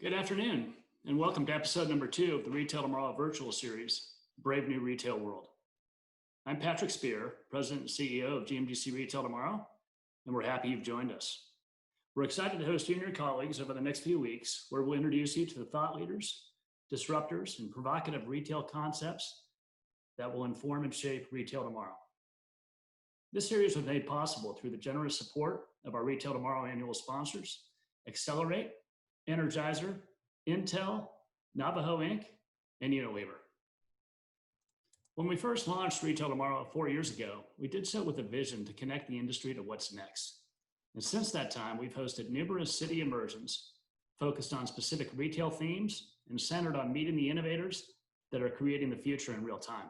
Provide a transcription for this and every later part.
Good afternoon, and welcome to episode number 2 of the Retail Tomorrow virtual series, Brave New Retail World. I'm Patrick Spear, President and CEO of GMDC Retail Tomorrow, and we're happy you've joined us. We're excited to host you and your colleagues over the next few weeks, where we'll introduce you to the thought leaders, disruptors, and provocative retail concepts that will inform and shape retail tomorrow. This series was made possible through the generous support of our Retail Tomorrow annual sponsors, Accelerate, Energizer, Intel, Navajo Inc., and Unilever. When we first launched Retail Tomorrow 4 years ago, we did so with a vision to connect the industry to what's next. And since that time, we've hosted numerous city immersions focused on specific retail themes and centered on meeting the innovators that are creating the future in real time.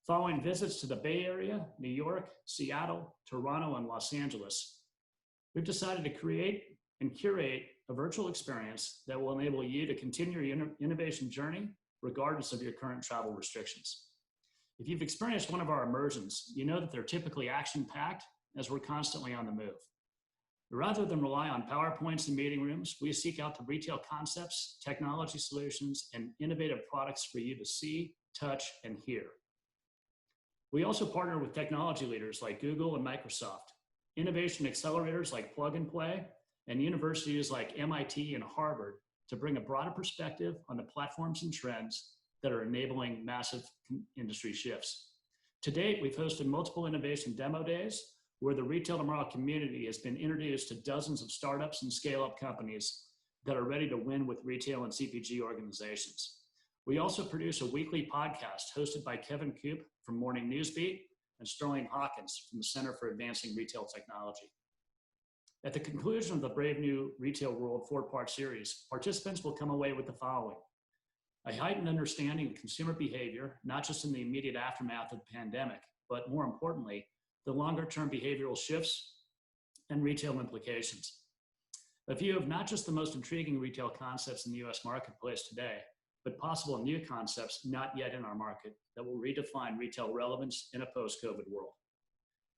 Following visits to the Bay Area, New York, Seattle, Toronto, and Los Angeles, we've decided to create and curate a virtual experience that will enable you to continue your innovation journey regardless of your current travel restrictions. If you've experienced one of our immersions, you know that they're typically action-packed as we're constantly on the move. Rather than rely on PowerPoints and meeting rooms, we seek out the retail concepts, technology solutions, and innovative products for you to see, touch, and hear. We also partner with technology leaders like Google and Microsoft, innovation accelerators like Plug and Play, and universities like MIT and Harvard to bring a broader perspective on the platforms and trends that are enabling massive industry shifts. To date, we've hosted multiple innovation demo days where the Retail Tomorrow community has been introduced to dozens of startups and scale-up companies that are ready to win with retail and CPG organizations. We also produce a weekly podcast hosted by Kevin Coop from Morning Newsbeat and Sterling Hawkins from the Center for Advancing Retail Technology. At the conclusion of the Brave New Retail World 4-part series, participants will come away with the following: a heightened understanding of consumer behavior, not just in the immediate aftermath of the pandemic, but more importantly, the longer-term behavioral shifts and retail implications. A view of not just the most intriguing retail concepts in the US marketplace today, but possible new concepts not yet in our market that will redefine retail relevance in a post-COVID world.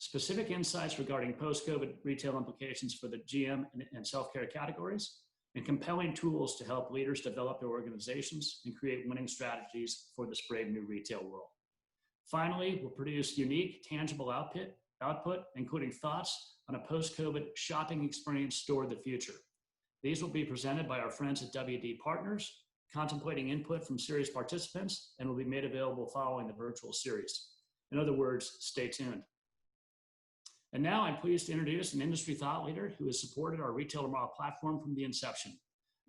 Specific insights regarding post-COVID retail implications for the GM and self-care categories, and compelling tools to help leaders develop their organizations and create winning strategies for this brave new retail world. Finally, we'll produce unique, tangible output, including thoughts on a post-COVID shopping experience store of the future. These will be presented by our friends at WD Partners, contemplating input from series participants, and will be made available following the virtual series. In other words, stay tuned. And now I'm pleased to introduce an industry thought leader who has supported our Retail Tomorrow platform from the inception.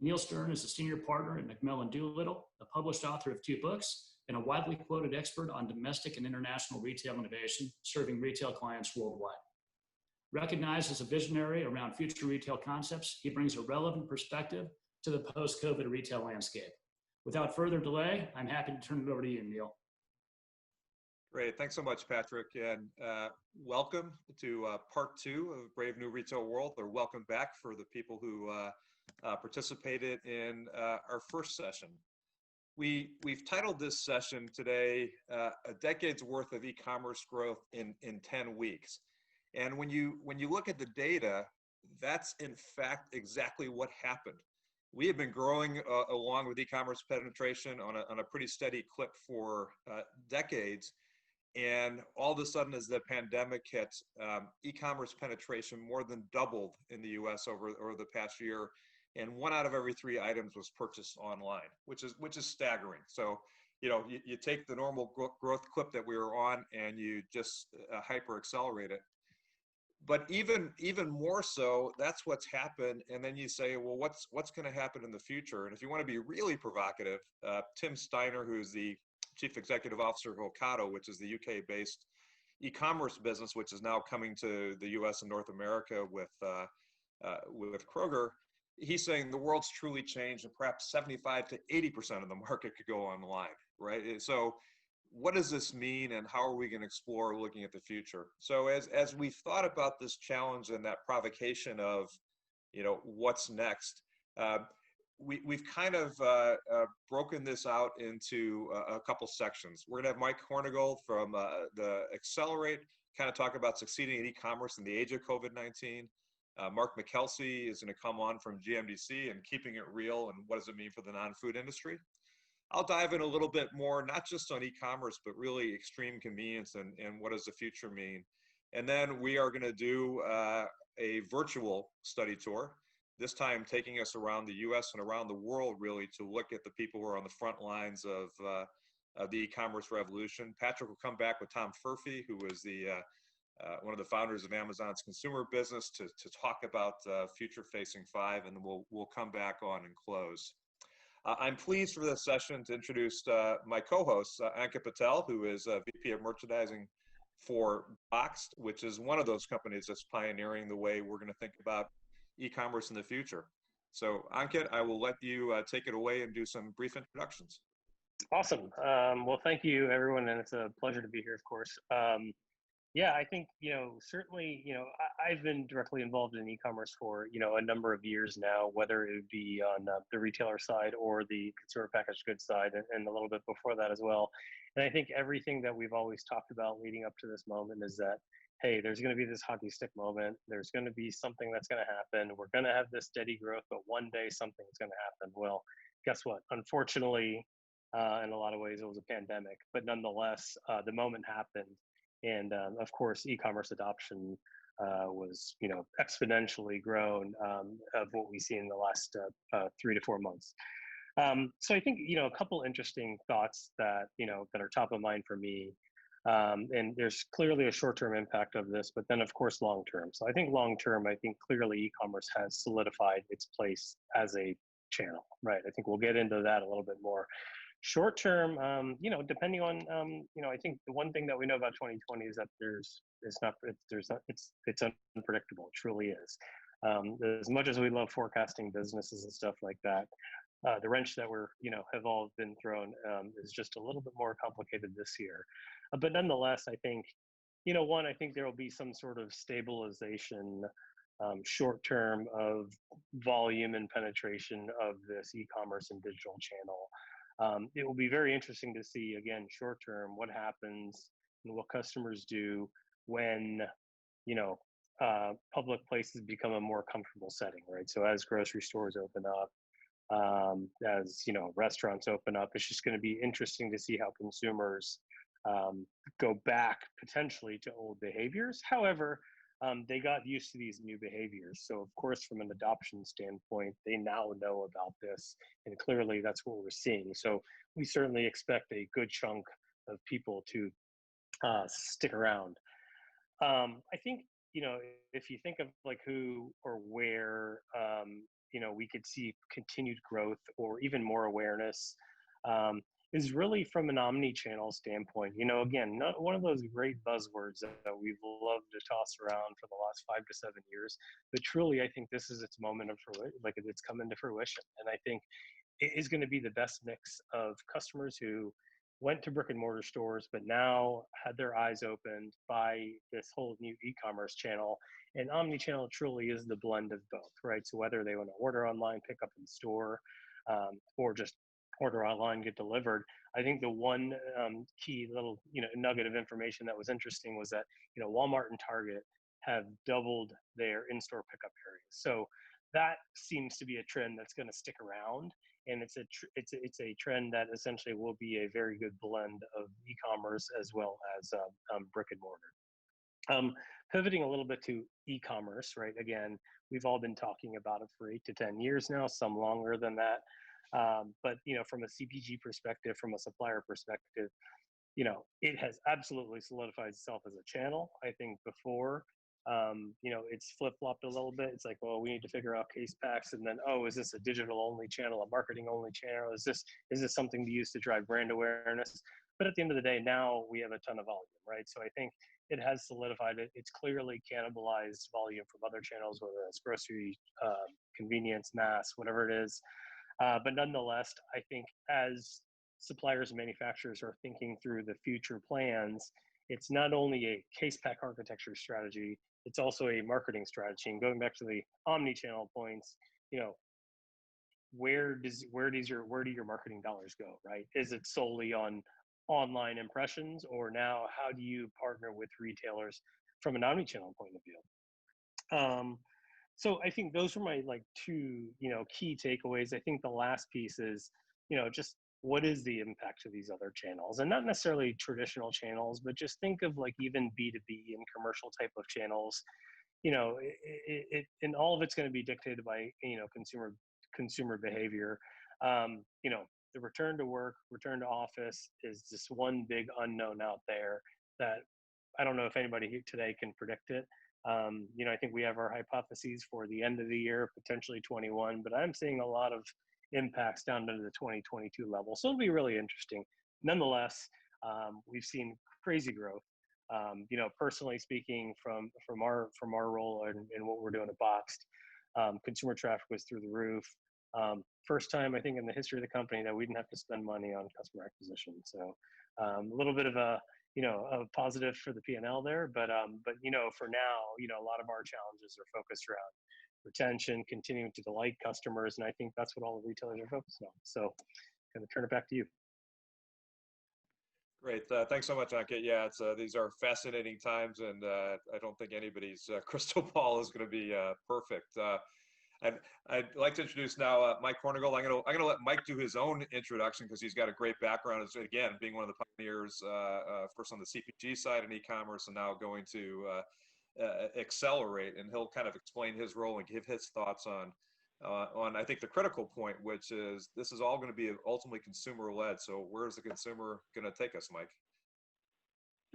Neil Stern is a senior partner at McMillan Doolittle, a published author of 2 books, and a widely quoted expert on domestic and international retail innovation, serving retail clients worldwide. Recognized as a visionary around future retail concepts, he brings a relevant perspective to the post-COVID retail landscape. Without further delay, I'm happy to turn it over to you, Neil. Great. Thanks so much, Patrick. And welcome to part 2 of Brave New Retail World, or welcome back for the people who participated in our first session. We've titled this session today, A Decade's Worth of E-commerce Growth in 10 Weeks. And when you look at the data, that's in fact exactly what happened. We have been growing along with e-commerce penetration on a pretty steady clip for decades. And all of a sudden, as the pandemic hit, e-commerce penetration more than doubled in the US over the past year. And 1 out of every 3 items was purchased online, which is staggering. So, you take the normal growth clip that we were on and you just hyper accelerate it. But even more so, that's what's happened. And then you say, well, what's going to happen in the future? And if you want to be really provocative, Tim Steiner, who's the Chief Executive Officer of Ocado, which is the UK-based e-commerce business, which is now coming to the US and North America with Kroger, he's saying the world's truly changed and perhaps 75 to 80% of the market could go online, right? So what does this mean and how are we going to explore looking at the future? So as we've thought about this challenge and that provocation of, what's next, we've kind of broken this out into a couple sections. We're gonna have Mike Hornigold from the Accelerate kind of talk about succeeding in e-commerce in the age of COVID-19. Mark McKelsey is going to come on from GMDC and keeping it real and what does it mean for the non-food industry. I'll dive in a little bit more, not just on e-commerce, but really extreme convenience and what does the future mean. And then we are going to do a virtual study tour, this time taking us around the US and around the world really to look at the people who are on the front lines of the e-commerce revolution. Patrick will come back with Tom Furphy, who is one of the founders of Amazon's consumer business to talk about future-facing Five, and then we'll come back on and close. I'm pleased for this session to introduce my co-host, Ankit Patel, who is VP of Merchandising for Boxed, which is one of those companies that's pioneering the way we're going to think about e-commerce in the future. So Ankit, I will let you take it away and do some brief introductions. Awesome. Well, thank you, everyone, and it's a pleasure to be here, of course. Yeah, I think, certainly, I've been directly involved in e-commerce for, a number of years now, whether it would be on the retailer side or the consumer packaged goods side, and a little bit before that as well. And I think everything that we've always talked about leading up to this moment is that, hey, there's going to be this hockey stick moment. There's going to be something that's going to happen. We're going to have this steady growth, but one day something's going to happen. Well, guess what? Unfortunately, in a lot of ways, it was a pandemic, but nonetheless, the moment happened. And of course, e-commerce adoption was, exponentially grown of what we see in the last 3 to 4 months. So I think, a couple interesting thoughts that, that are top of mind for me. And there's clearly a short-term impact of this, but then of course, long-term. So I think long-term, I think clearly e-commerce has solidified its place as a channel, right? I think we'll get into that a little bit more. Short term, depending on, I think the one thing that we know about 2020 is that it's unpredictable. It truly is. As much as we love forecasting businesses and stuff like that, the wrench that have all been thrown is just a little bit more complicated this year. But nonetheless, I think, I think there will be some sort of stabilization short term of volume and penetration of this e-commerce and digital channel. It will be very interesting to see, again, short term, what happens and what customers do when, public places become a more comfortable setting, right? So as grocery stores open up, as, restaurants open up, it's just going to be interesting to see how consumers go back potentially to old behaviors. However, they got used to these new behaviors. So of course, from an adoption standpoint, they now know about this. And clearly that's what we're seeing. So we certainly expect a good chunk of people to stick around. I think, if you think of like who or where, we could see continued growth or even more awareness, is really from an omni-channel standpoint. Again, not one of those great buzzwords that we've loved to toss around for the last 5 to 7 years, but truly, I think this is its moment of like it's come into fruition. And I think it is going to be the best mix of customers who went to brick and mortar stores, but now had their eyes opened by this whole new e-commerce channel. And omni-channel truly is the blend of both, right? So whether they want to order online, pick up in store, or just order online, get delivered. I think the one key little nugget of information that was interesting was that Walmart and Target have doubled their in-store pickup areas. So that seems to be a trend that's going to stick around, and it's a trend that essentially will be a very good blend of e-commerce as well as brick and mortar. Pivoting a little bit to e-commerce, right? Again, we've all been talking about it for 8 to 10 years now, some longer than that. But from a CPG perspective, from a supplier perspective, it has absolutely solidified itself as a channel. I think before, it's flip-flopped a little bit. It's like, well, we need to figure out case packs, and then, oh, is this a digital only channel, a marketing only channel? Is this something to use to drive brand awareness? But at the end of the day, now we have a ton of volume, right? So I think it has solidified it. It's clearly cannibalized volume from other channels, whether it's grocery, convenience, mass, whatever it is. But nonetheless, I think as suppliers and manufacturers are thinking through the future plans, it's not only a case pack architecture strategy, it's also a marketing strategy. And going back to the omni-channel points, where do your marketing dollars go, right? Is it solely on online impressions, or now how do you partner with retailers from an omni-channel point of view? So I think those are my like two, key takeaways. I think the last piece is, just what is the impact of these other channels, and not necessarily traditional channels, but just think of like even B2B and commercial type of channels. And all of it's going to be dictated by, consumer behavior. The return to work, return to office is just one big unknown out there that I don't know if anybody here today can predict it. I think we have our hypotheses for the end of the year, potentially 21, but I'm seeing a lot of impacts down to the 2022 level. So it'll be really interesting. Nonetheless, we've seen crazy growth. Personally speaking, from our role and what we're doing at Boxed, consumer traffic was through the roof. First time I think in the history of the company that we didn't have to spend money on customer acquisition. So a little bit of a positive for the P&L there, but for now, a lot of our challenges are focused around retention, continuing to delight customers, and I think that's what all the retailers are focused on. So, going to turn it back to you. Great. Thanks so much, Ankit. Yeah, these are fascinating times, and I don't think anybody's crystal ball is going to be perfect. I'd like to introduce now Mike Hornigold. I'm gonna let Mike do his own introduction because he's got a great background as, again, being one of the pioneers, first on the CPG side in e-commerce, and now going to Accelerate, and he'll kind of explain his role and give his thoughts on I think the critical point, which is this is all going to be ultimately consumer led. So where's the consumer going to take us, Mike?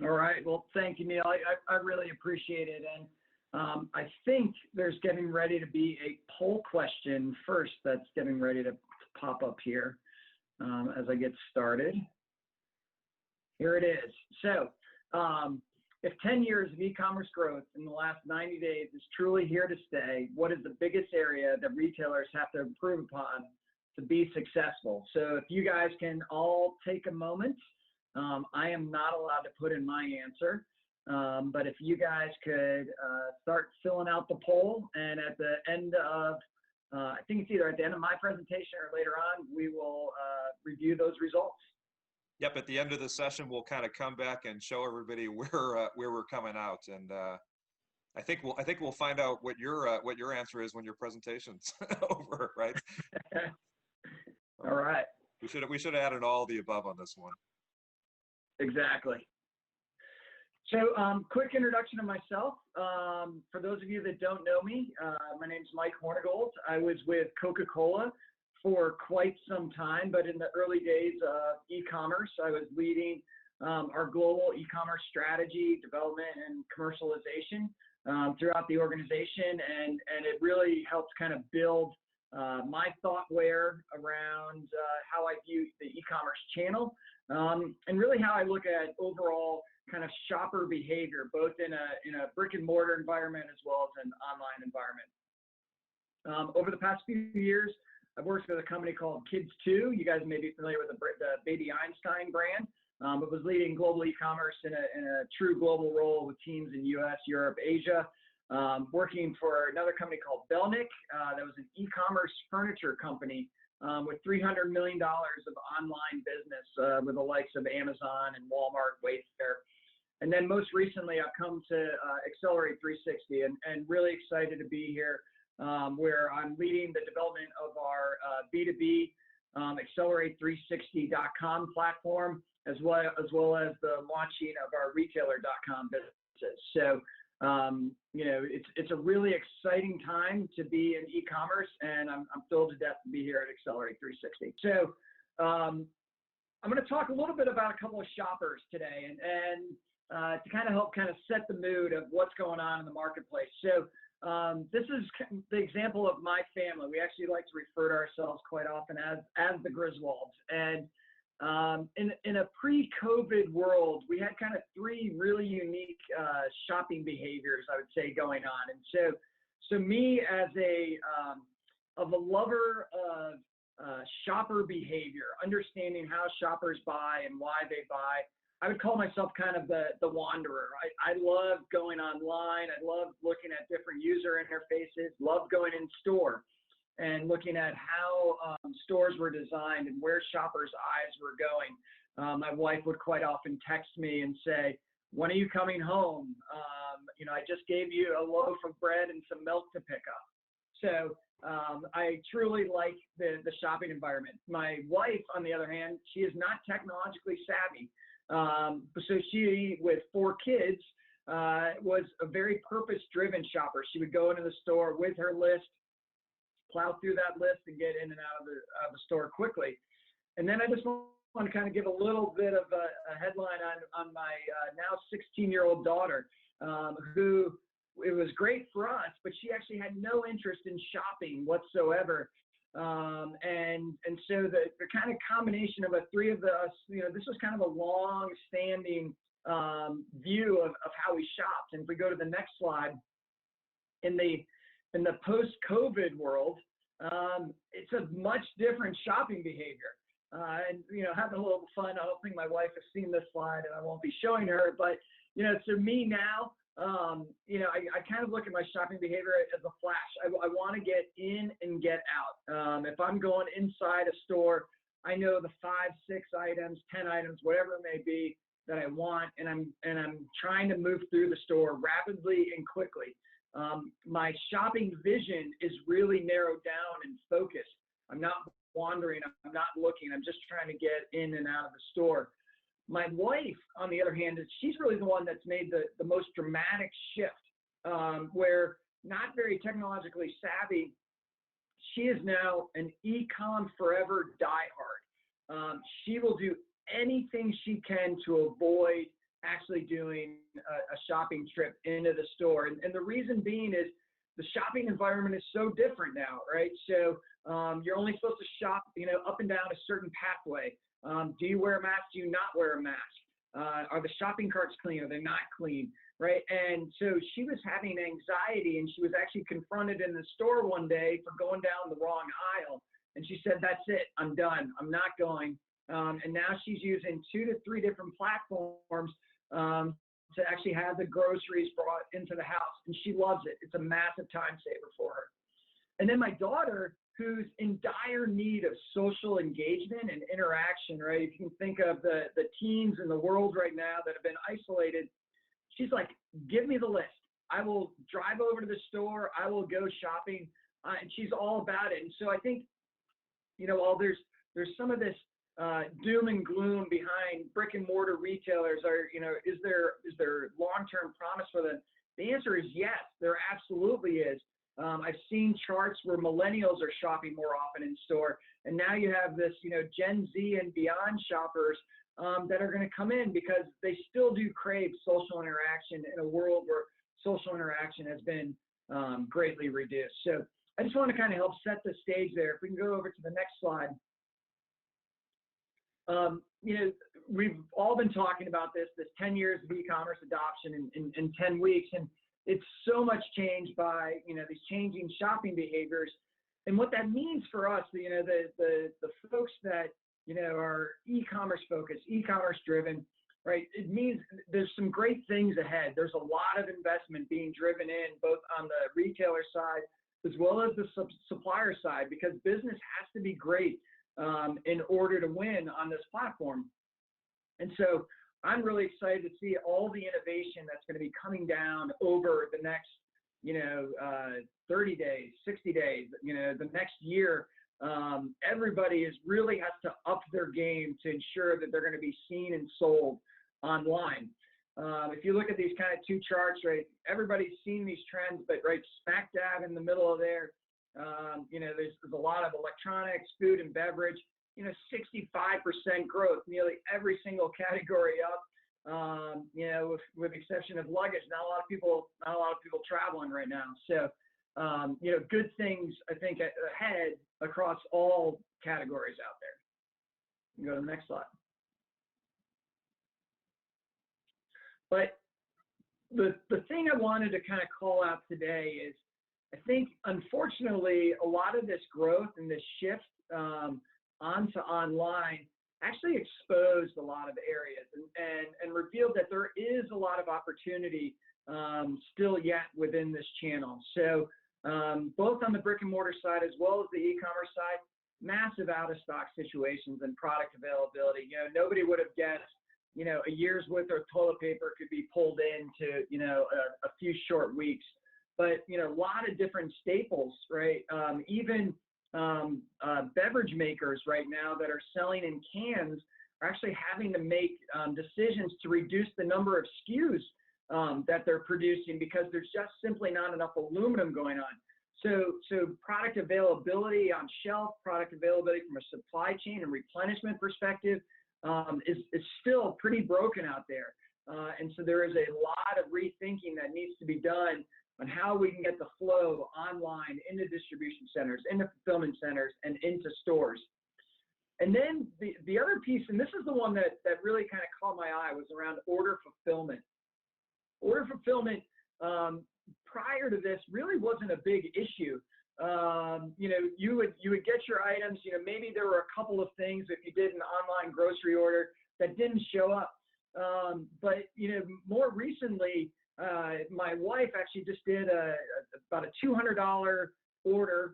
All right. Well, thank you, Neil. I really appreciate it. And I think there's getting ready to be a poll question first that's getting ready to pop up here as I get started. Here it is. So if 10 years of e-commerce growth in the last 90 days is truly here to stay, what is the biggest area that retailers have to improve upon to be successful? So if you guys can all take a moment, I am not allowed to put in my answer. But if you guys could start filling out the poll, and at the end of, I think it's either at the end of my presentation or later on, we will review those results. Yep, at the end of the session, we'll kind of come back and show everybody where we're coming out, and I think we'll find out what your answer is when your presentation's over, right? All right. We should have added all the above on this one. Exactly. So quick introduction of myself. For those of you that don't know me, my name is Mike Hornigold. I was with Coca-Cola for quite some time, but in the early days of e-commerce, I was leading our global e-commerce strategy, development, and commercialization throughout the organization, and it really helped kind of build my thoughtware around how I view the e-commerce channel, and really how I look at overall kind of shopper behavior, both in a brick and mortar environment as well as an online environment. Over the past few years, I've worked with a company called Kids2. You guys may be familiar with the Baby Einstein brand. It was leading global e-commerce in a true global role with teams in US, Europe, Asia. Working for another company called Belnick, that was an e-commerce furniture company with $300 million of online business with the likes of Amazon and Walmart, Wayfair. And then most recently, I've come to Accelerate 360 and really excited to be here, where I'm leading the development of our B2B Accelerate360.com platform, as well as the launching of our retailer.com businesses. So, it's a really exciting time to be in e-commerce, and I'm thrilled to death to be here at Accelerate 360. So, I'm going to talk a little bit about a couple of shoppers today, and to kind of help kind of set the mood of what's going on in the marketplace. So, this is the example of my family. We actually like to refer to ourselves quite often as the Griswolds. And in a pre-COVID world, we had kind of three really unique shopping behaviors, I would say, going on. And so me as a lover of shopper behavior, understanding how shoppers buy and why they buy, I would call myself kind of the wanderer. I love going online. I love looking at different user interfaces, love going in store and looking at how stores were designed and where shoppers' eyes were going. My wife would quite often text me and say, "When are you coming home? I just gave you a loaf of bread and some milk to pick up." So I truly like the shopping environment. My wife, on the other hand, she is not technologically savvy. So she, with 4 kids, was a very purpose-driven shopper. She would go into the store with her list, plow through that list, and get in and out of the store quickly. And then I just want to kind of give a little bit of a headline on my now 16-year-old daughter, who, it was great for us, but she actually had no interest in shopping whatsoever. And so the kind of combination of the 3 of us, this was kind of a long-standing view of how we shopped. And if we go to the next slide, in the post-COVID world, it's a much different shopping behavior. And having a little fun. I don't think my wife has seen this slide, and I won't be showing her. But to me now, I kind of look at my shopping behavior as a flash. I want to get in and get out. If I'm going inside a store, I know the 5, 6 items, 10 items, whatever it may be that I want, and I'm trying to move through the store rapidly and quickly. My shopping vision is really narrowed down and focused. I'm not wandering. I'm not looking. I'm just trying to get in and out of the store. My wife, on the other hand, she's really the one that's made the most dramatic shift, where not very technologically savvy, she is now an e-com forever diehard. She will do anything she can to avoid actually doing a shopping trip into the store. And the reason being is the shopping environment is so different now, right? So you're only supposed to shop, up and down a certain pathway. Do you wear a mask? Do you not wear a mask? Are the shopping carts clean? Are they not clean? Right? And so she was having anxiety, and she was actually confronted in the store one day for going down the wrong aisle. And she said, "That's it. I'm done. I'm not going." And now she's using 2 to 3 different platforms to actually have the groceries brought into the house. And she loves it. It's a massive time saver for her. And then my daughter, who's in dire need of social engagement and interaction, right? If you can think of the teens in the world right now that have been isolated, she's like, "Give me the list. I will drive over to the store. I will go shopping." And she's all about it. And so I think, while there's some of this doom and gloom behind brick and mortar retailers, or, is there long-term promise for them? The answer is yes, there absolutely is. I've seen charts where millennials are shopping more often in store, and now you have this, Gen Z and beyond shoppers that are going to come in because they still do crave social interaction in a world where social interaction has been greatly reduced. So I just want to kind of help set the stage there. If we can go over to the next slide. We've all been talking about this 10 years of e-commerce adoption in 10 weeks, and it's so much changed by, these changing shopping behaviors. And what that means for us, the folks that, are e-commerce focused, e-commerce driven, right? It means there's some great things ahead. There's a lot of investment being driven in both on the retailer side as well as the supplier side, because business has to be great in order to win on this platform. And so I'm really excited to see all the innovation that's going to be coming down over the next, 30 days, 60 days, the next year. Everybody really has to up their game to ensure that they're going to be seen and sold online. If you look at these kind of 2 charts, right, everybody's seen these trends, but right smack dab in the middle of there, there's a lot of electronics, food and beverage, 65% growth, nearly every single category up, with the exception of luggage. Not a lot of people traveling right now. So, good things, I think, ahead across all categories out there. You go to the next slide. But the thing I wanted to kind of call out today is, I think, unfortunately, a lot of this growth and this shift onto online actually exposed a lot of areas and revealed that there is a lot of opportunity still yet within this channel. So both on the brick and mortar side as well as the e-commerce side, massive out of stock situations and product availability. Nobody would have guessed, a year's worth of toilet paper could be pulled into, a few short weeks. but a lot of different staples, right? Even beverage makers right now that are selling in cans are actually having to make decisions to reduce the number of SKUs that they're producing because there's just simply not enough aluminum going on. So product availability on shelf, product availability from a supply chain and replenishment perspective is still pretty broken out there. And so there is a lot of rethinking that needs to be done on how we can get the flow online into distribution centers, into fulfillment centers, and into stores. And then the other piece, and this is the one that really kind of caught my eye, was around order fulfillment. Order fulfillment prior to this really wasn't a big issue. You would get your items, maybe there were a couple of things if you did an online grocery order that didn't show up. But more recently, my wife actually just did about a $200 order,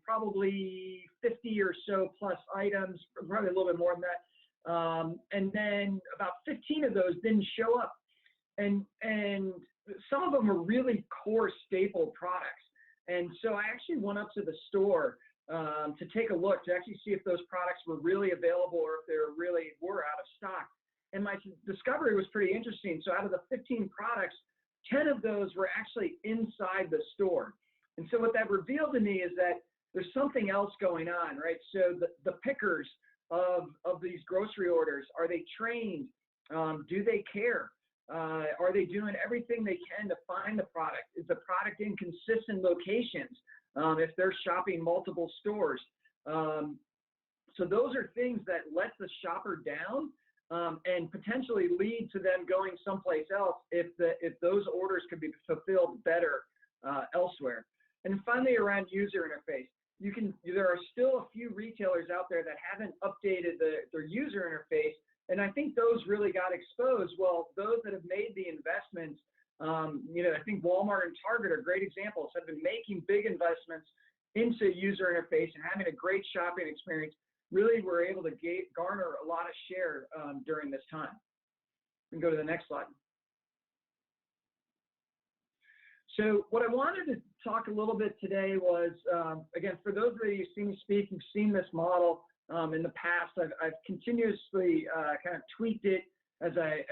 probably 50 or so plus items, probably a little bit more than that. And then about 15 of those didn't show up. And some of them are really core staple products. And so I actually went up to the store to take a look to actually see if those products were really available or if they really were out of stock. And my discovery was pretty interesting. So out of the 15 products, 10 of those were actually inside the store. And so what that revealed to me is that there's something else going on, right? So the pickers of these grocery orders, are they trained? Do they care? Are they doing everything they can to find the product? Is the product in consistent locations if they're shopping multiple stores? So those are things that let the shopper down and potentially lead to them going someplace else if those orders could be fulfilled better elsewhere. And finally, around user interface, there are still a few retailers out there that haven't updated their user interface, and I think those really got exposed. Well, those that have made the investments, I think Walmart and Target are great examples, have been making big investments into user interface and having a great shopping experience. Really were able to garner a lot of share during this time. We can go to the next slide. So what I wanted to talk a little bit today was, again, for those of you who've seen me speak, you've seen this model in the past. I've continuously kind of tweaked it as I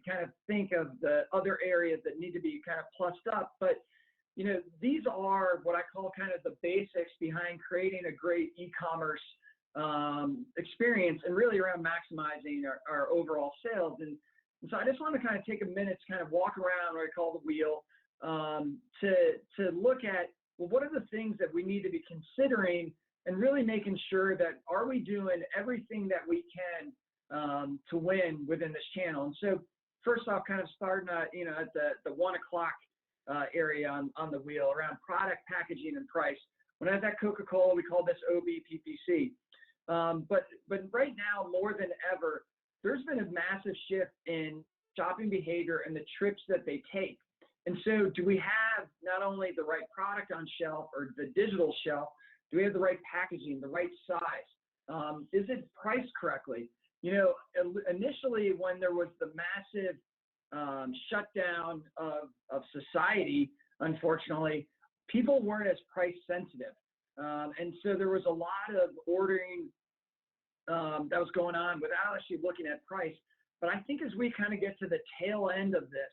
kind of think of the other areas that need to be kind of plussed up. But these are what I call kind of the basics behind creating a great e-commerce experience and really around maximizing our overall sales. And so I just want to kind of take a minute to kind of walk around what I call the wheel to look at, well, what are the things that we need to be considering and really making sure that are we doing everything that we can to win within this channel. And so first off, kind of starting at the 1 o'clock area on the wheel around product, packaging, and price. When I was at Coca-Cola, we called this OBPPC. But right now, more than ever, there's been a massive shift in shopping behavior and the trips that they take. And so do we have not only the right product on shelf or the digital shelf, do we have the right packaging, the right size? Is it priced correctly? Initially when there was the massive shutdown of society, unfortunately, people weren't as price sensitive. And so there was a lot of ordering that was going on without actually looking at price. But I think as we kind of get to the tail end of this,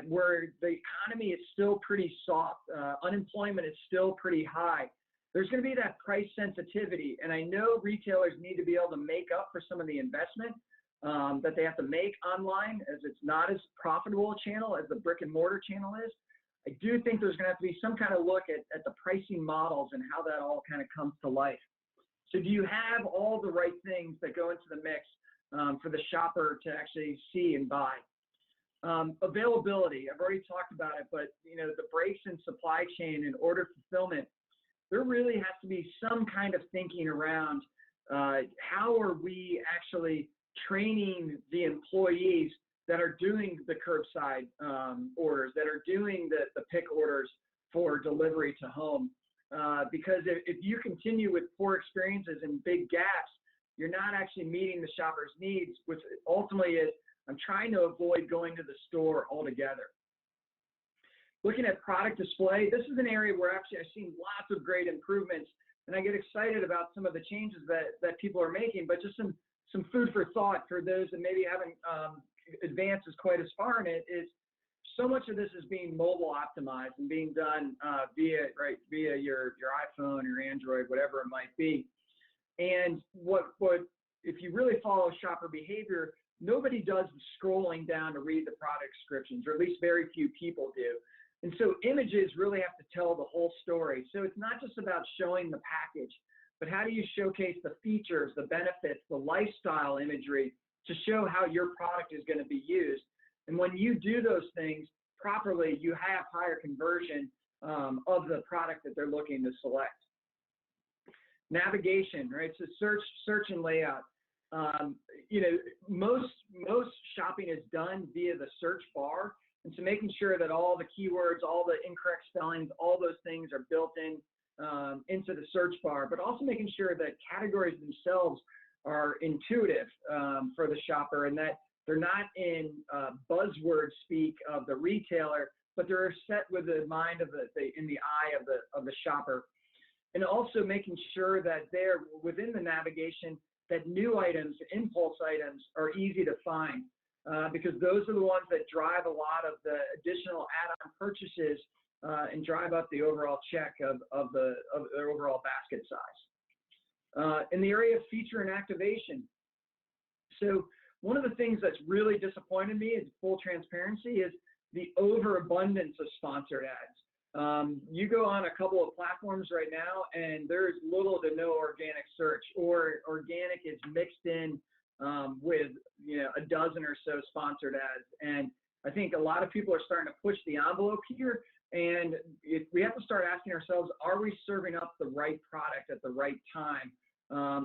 where the economy is still pretty soft, unemployment is still pretty high, there's going to be that price sensitivity. And I know retailers need to be able to make up for some of the investment that they have to make online, as it's not as profitable a channel as the brick and mortar channel is. I do think there's going to have to be some kind of look at the pricing models and how that all kind of comes to life. So do you have all the right things that go into the mix for the shopper to actually see and buy? Availability, I've already talked about it, but the breaks in supply chain and order fulfillment, there really has to be some kind of thinking around how are we actually training the employees that are doing the curbside orders, that are doing the pick orders for delivery to home. Because if you continue with poor experiences and big gaps, you're not actually meeting the shopper's needs, which ultimately is, I'm trying to avoid going to the store altogether. Looking at product display, this is an area where actually I've seen lots of great improvements, and I get excited about some of the changes that people are making, but just some food for thought for those that maybe haven't advanced as quite as far in it is so much of this is being mobile optimized and being done via your iPhone, your Android, whatever it might be. And what if you really follow shopper behavior, nobody does the scrolling down to read the product descriptions, or at least very few people do. And so images really have to tell the whole story. So it's not just about showing the package, but how do you showcase the features, the benefits, the lifestyle imagery to show how your product is going to be used. And when you do those things properly, you have higher conversion of the product that they're looking to select. Navigation, right? So search and layout. Most shopping is done via the search bar. And so making sure that all the keywords, all the incorrect spellings, all those things are built in into the search bar, but also making sure that categories themselves are intuitive for the shopper, and that they're not in buzzword speak of the retailer, but they're set with the mind of in the eye of the shopper. And also making sure that they're within the navigation, that new items, impulse items, are easy to find. Because those are the ones that drive a lot of the additional add-on purchases and drive up the overall check of their overall basket size. In the area of feature and activation, so one of the things that's really disappointed me, in full transparency, is the overabundance of sponsored ads. You go on a couple of platforms right now, and there's little to no organic search, or organic is mixed in with a dozen or so sponsored ads. And I think a lot of people are starting to push the envelope here, and we have to start asking ourselves, are we serving up the right product at the right time,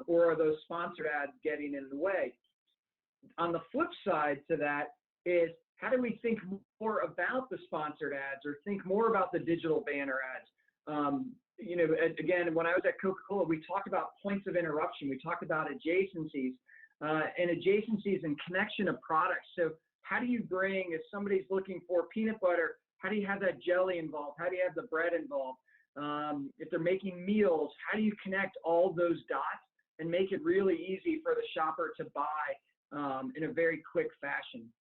or are those sponsored ads getting in the way? On the flip side to that is, how do we think more about the sponsored ads, or think more about the digital banner ads? Again, when I was at Coca-Cola, we talked about points of interruption. We talked about adjacencies. And adjacencies and connection of products. So how do you bring, if somebody's looking for peanut butter, how do you have that jelly involved? How do you have the bread involved? If they're making meals, how do you connect all those dots and make it really easy for the shopper to buy in a very quick fashion?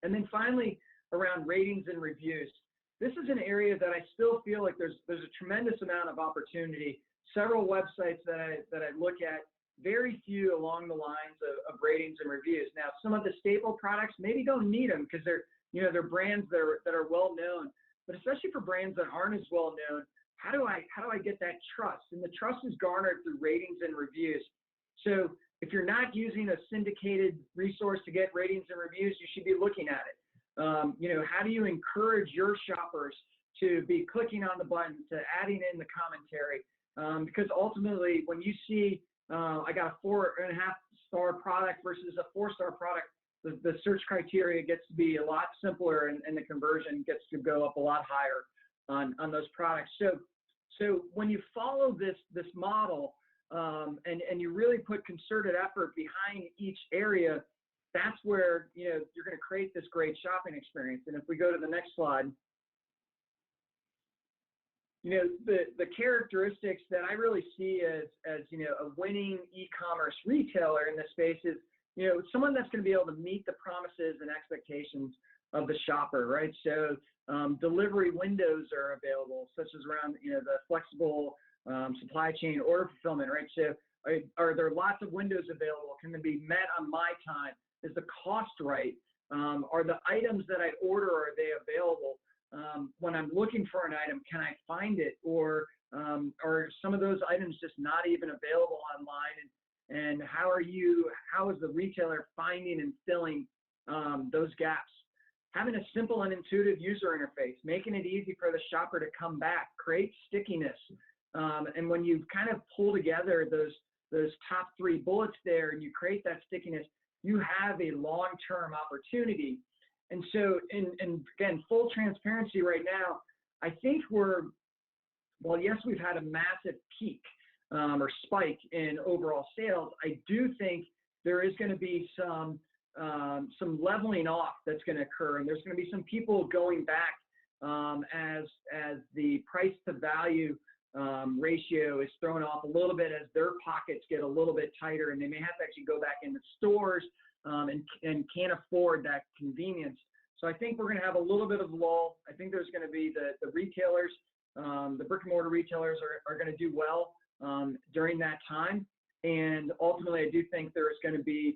And then finally, around ratings and reviews. This is an area that I still feel like there's a tremendous amount of opportunity. Several websites that I look at, very few along the lines of ratings and reviews. Now, some of the staple products maybe don't need them because they're brands that are well known. But especially for brands that aren't as well known, how do I get that trust? And the trust is garnered through ratings and reviews. So if you're not using a syndicated resource to get ratings and reviews, you should be looking at it. How do you encourage your shoppers to be clicking on the button, to adding in the commentary? Because ultimately, when you see I got a 4.5-star product versus a 4-star product, the search criteria gets to be a lot simpler, and the conversion gets to go up a lot higher on those products. So when you follow this model and you really put concerted effort behind each area, that's where you're going to create this great shopping experience. And if we go to the next slide, the characteristics that I really see as a winning e-commerce retailer in this space is, someone that's going to be able to meet the promises and expectations of the shopper, right? So delivery windows are available, such as around, the flexible supply chain order fulfillment, right? So are there lots of windows available? Can they be met on my time? Is the cost right? Are the items that I order, are they available? When I'm looking for an item, can I find it? Or are some of those items just not even available online? And how is the retailer finding and filling those gaps? Having a simple and intuitive user interface, making it easy for the shopper to come back, create stickiness. And when you kind of pull together those top 3 bullets there and you create that stickiness, you have a long-term opportunity. And so, and again, full transparency right now, I think yes, we've had a massive peak or spike in overall sales. I do think there is going to be some leveling off that's going to occur, and there's going to be some people going back as the price to value ratio is thrown off a little bit as their pockets get a little bit tighter, and they may have to actually go back into stores and can't afford that convenience. So I think we're going to have a little bit of lull. I think there's going to be the retailers, the brick and mortar retailers are going to do well during that time. And ultimately, I do think there is going to be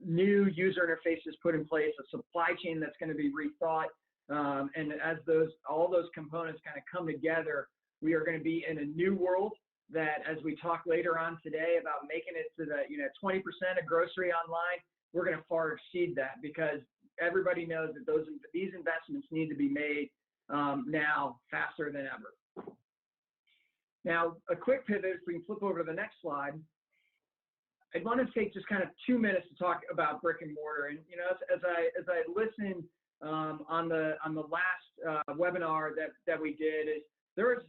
new user interfaces put in place, a supply chain that's going to be rethought. And as all those components kind of come together, we are going to be in a new world that, as we talk later on today about making it to the 20% of grocery online, we're going to far exceed that, because everybody knows that these investments need to be made now faster than ever. Now, a quick pivot, if we can flip over to the next slide. I'd want to take just kind of 2 minutes to talk about brick and mortar. And as I listened on the last webinar that we did, there's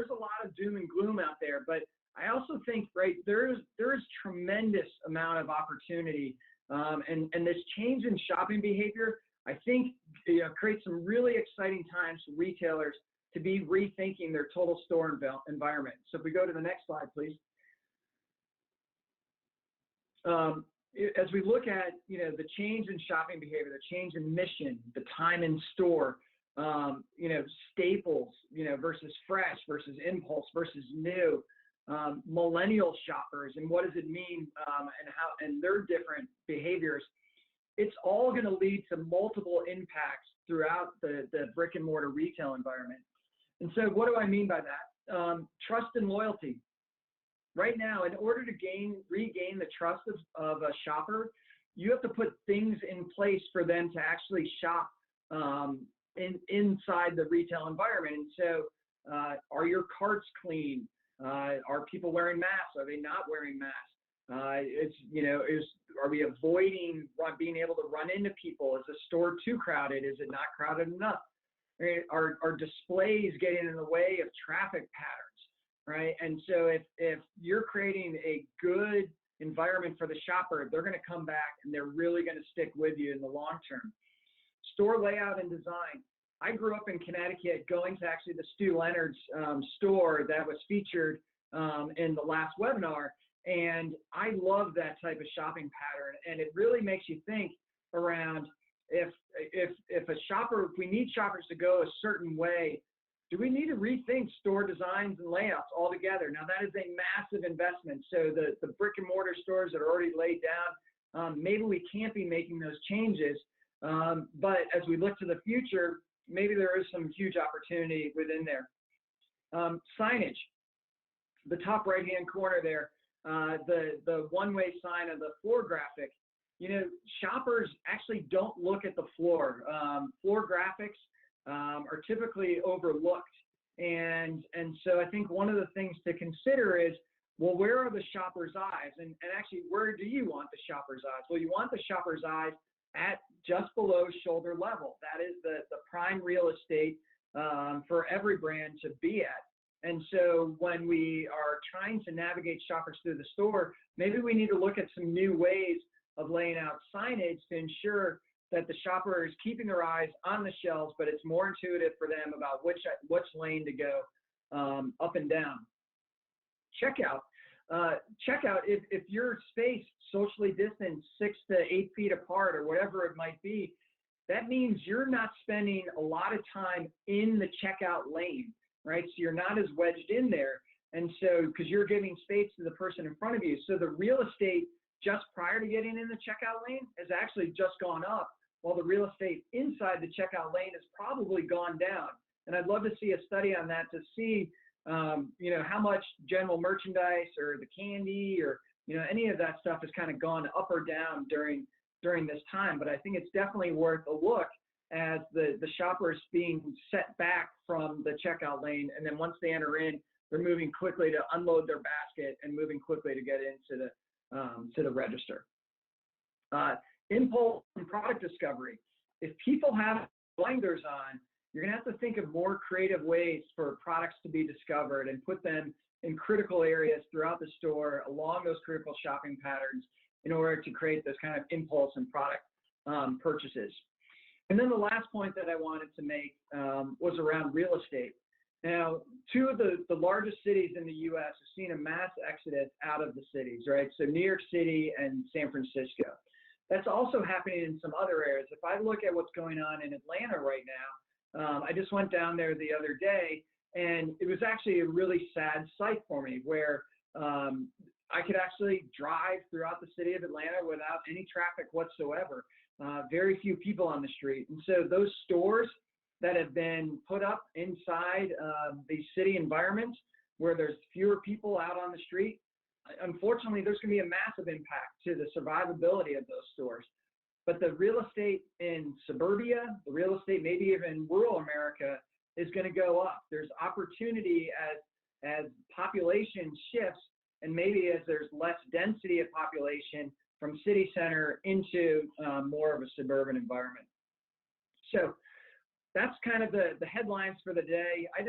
a lot of doom and gloom out there, but I also think there's tremendous amount of opportunity, and this change in shopping behavior, I think, creates some really exciting times for retailers to be rethinking their total store environment. So if we go to the next slide, please. As we look at the change in shopping behavior, the change in mission, the time in store, staples, versus fresh versus impulse versus new, millennial shoppers, and what does it mean, and their different behaviors. It's all going to lead to multiple impacts throughout the brick and mortar retail environment. And so what do I mean by that? Trust and loyalty. Right now, in order to regain the trust of a shopper, you have to put things in place for them to actually shop inside the retail environment. And so, are your carts clean? Are people wearing masks? Are they not wearing masks? Are we avoiding being able to run into people? Is the store too crowded? Is it not crowded enough? Are displays getting in the way of traffic patterns? Right. And so if you're creating a good environment for the shopper, they're going to come back and they're really going to stick with you in the long term. Store layout and design. I grew up in Connecticut, going to actually the Stu Leonard's store that was featured in the last webinar. And I love that type of shopping pattern. And it really makes you think around if we need shoppers to go a certain way, do we need to rethink store designs and layouts altogether? Now, that is a massive investment. So the brick and mortar stores that are already laid down, maybe we can't be making those changes. But as we look to the future, maybe there is some huge opportunity within there. Signage, the top right-hand corner there, the one-way sign of the floor graphic. Shoppers actually don't look at the floor. Floor graphics are typically overlooked. And so I think one of the things to consider is, well, where are the shopper's eyes? And actually, where do you want the shopper's eyes? Well, you want the shopper's eyes at just below shoulder level. That is the prime real estate for every brand to be at. And so when we are trying to navigate shoppers through the store, maybe we need to look at some new ways of laying out signage to ensure that the shopper is keeping their eyes on the shelves, but it's more intuitive for them about which lane to go up and down. Checkout. If your space socially distanced 6 to 8 feet apart or whatever it might be, that means you're not spending a lot of time in the checkout lane, right? So you're not as wedged in there. And so, because you're giving space to the person in front of you. So the real estate just prior to getting in the checkout lane has actually just gone up, while the real estate inside the checkout lane has probably gone down. And I'd love to see a study on that to see, how much general merchandise or the candy or, any of that stuff has kind of gone up or down during this time. But I think it's definitely worth a look as the shoppers being set back from the checkout lane. And then once they enter in, they're moving quickly to unload their basket and moving quickly to get into the register. Impulse and product discovery. If people have blinders on, you're going to have to think of more creative ways for products to be discovered and put them in critical areas throughout the store along those critical shopping patterns in order to create this kind of impulse and product purchases. And then the last point that I wanted to make was around real estate. Now, two of the largest cities in the U.S. have seen a mass exodus out of the cities, right? So New York City and San Francisco. That's also happening in some other areas. If I look at what's going on in Atlanta right now, I just went down there the other day, and it was actually a really sad sight for me where I could actually drive throughout the city of Atlanta without any traffic whatsoever. Very few people on the street. And so those stores that have been put up inside these city environments where there's fewer people out on the street, unfortunately, there's going to be a massive impact to the survivability of those stores. But the real estate in suburbia, the real estate maybe even rural America is going to go up. There's opportunity as population shifts, and maybe as there's less density of population from city center into more of a suburban environment. So that's kind of the headlines for the day. I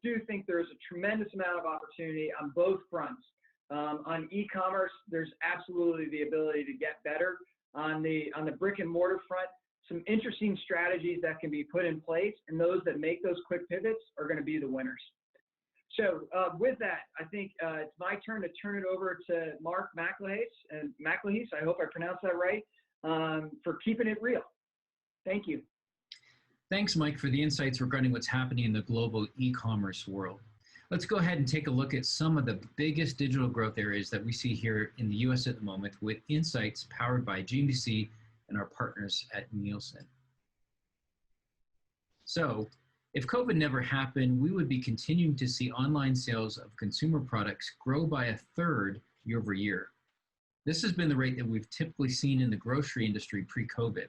do think there's a tremendous amount of opportunity on both fronts. On e-commerce, there's absolutely the ability to get better. On the brick and mortar front, some interesting strategies that can be put in place, and those that make those quick pivots are going to be the winners. So with that, I think it's my turn to turn it over to Mark McLehase, I hope I pronounced that right, for keeping it real. Thank you. Thanks, Mike, for the insights regarding what's happening in the global e-commerce world. Let's go ahead and take a look at some of the biggest digital growth areas that we see here in the US at the moment with insights powered by GMDC and our partners at Nielsen. So, if COVID never happened, we would be continuing to see online sales of consumer products grow by 1/3 year over year. This has been the rate that we've typically seen in the grocery industry pre-COVID.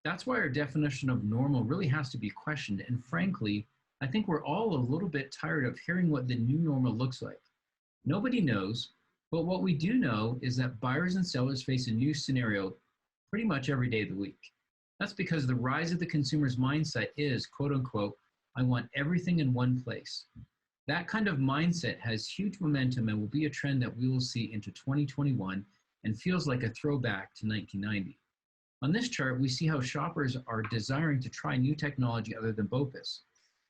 That's why our definition of normal really has to be questioned. And frankly, I think we're all a little bit tired of hearing what the new normal looks like. Nobody knows, but what we do know is that buyers and sellers face a new scenario pretty much every day of the week. That's because the rise of the consumer's mindset is, quote unquote, I want everything in one place. That kind of mindset has huge momentum and will be a trend that we will see into 2021 and feels like a throwback to 1990. On this chart, we see how shoppers are desiring to try new technology other than BOPUS.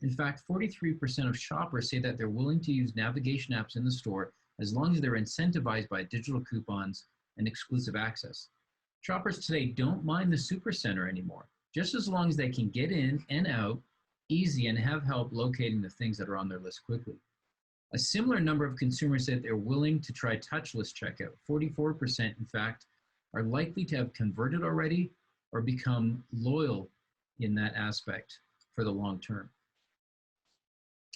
In fact, 43% of shoppers say that they're willing to use navigation apps in the store as long as they're incentivized by digital coupons and exclusive access. Shoppers today don't mind the supercenter anymore, just as long as they can get in and out easy and have help locating the things that are on their list quickly. A similar number of consumers said they're willing to try touchless checkout. 44%, in fact, are likely to have converted already or become loyal in that aspect for the long term.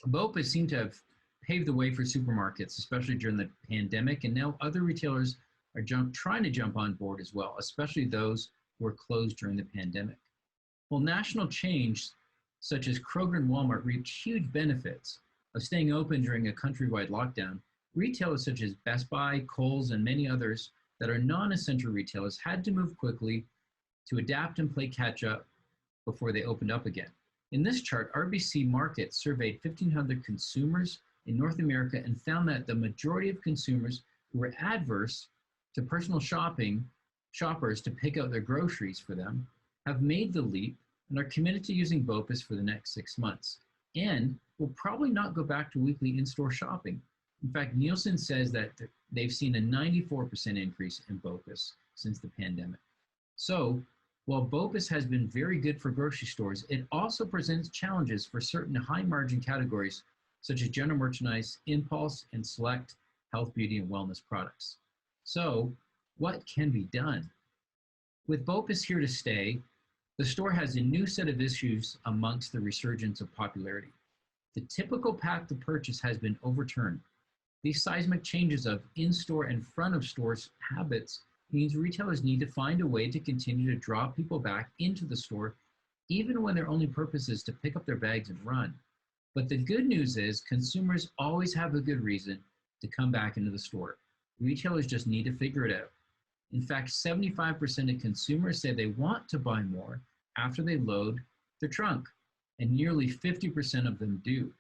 BOPUS seemed to have paved the way for supermarkets, especially during the pandemic, and now other retailers are trying to jump on board as well, especially those who were closed during the pandemic. While national chains such as Kroger and Walmart reaped huge benefits of staying open during a countrywide lockdown, retailers such as Best Buy, Kohl's, and many others that are non-essential retailers had to move quickly to adapt and play catch up before they opened up again. In this chart, RBC Markets surveyed 1,500 consumers in North America and found that the majority of consumers who were adverse to personal shoppers to pick out their groceries for them have made the leap and are committed to using BOPUS for the next 6 months and will probably not go back to weekly in-store shopping. In fact, Nielsen says that they've seen a 94% increase in BOPUS since the pandemic. So, while BOPUS has been very good for grocery stores, it also presents challenges for certain high-margin categories such as general merchandise, impulse, and select health, beauty, and wellness products. So, what can be done? With BOPUS here to stay, the store has a new set of issues amongst the resurgence of popularity. The typical path to purchase has been overturned. These seismic changes of in-store and front-of-stores habits means retailers need to find a way to continue to draw people back into the store, even when their only purpose is to pick up their bags and run. But the good news is consumers always have a good reason to come back into the store. Retailers just need to figure it out. In fact, 75% of consumers say they want to buy more after they load their trunk, and nearly 50% of them do.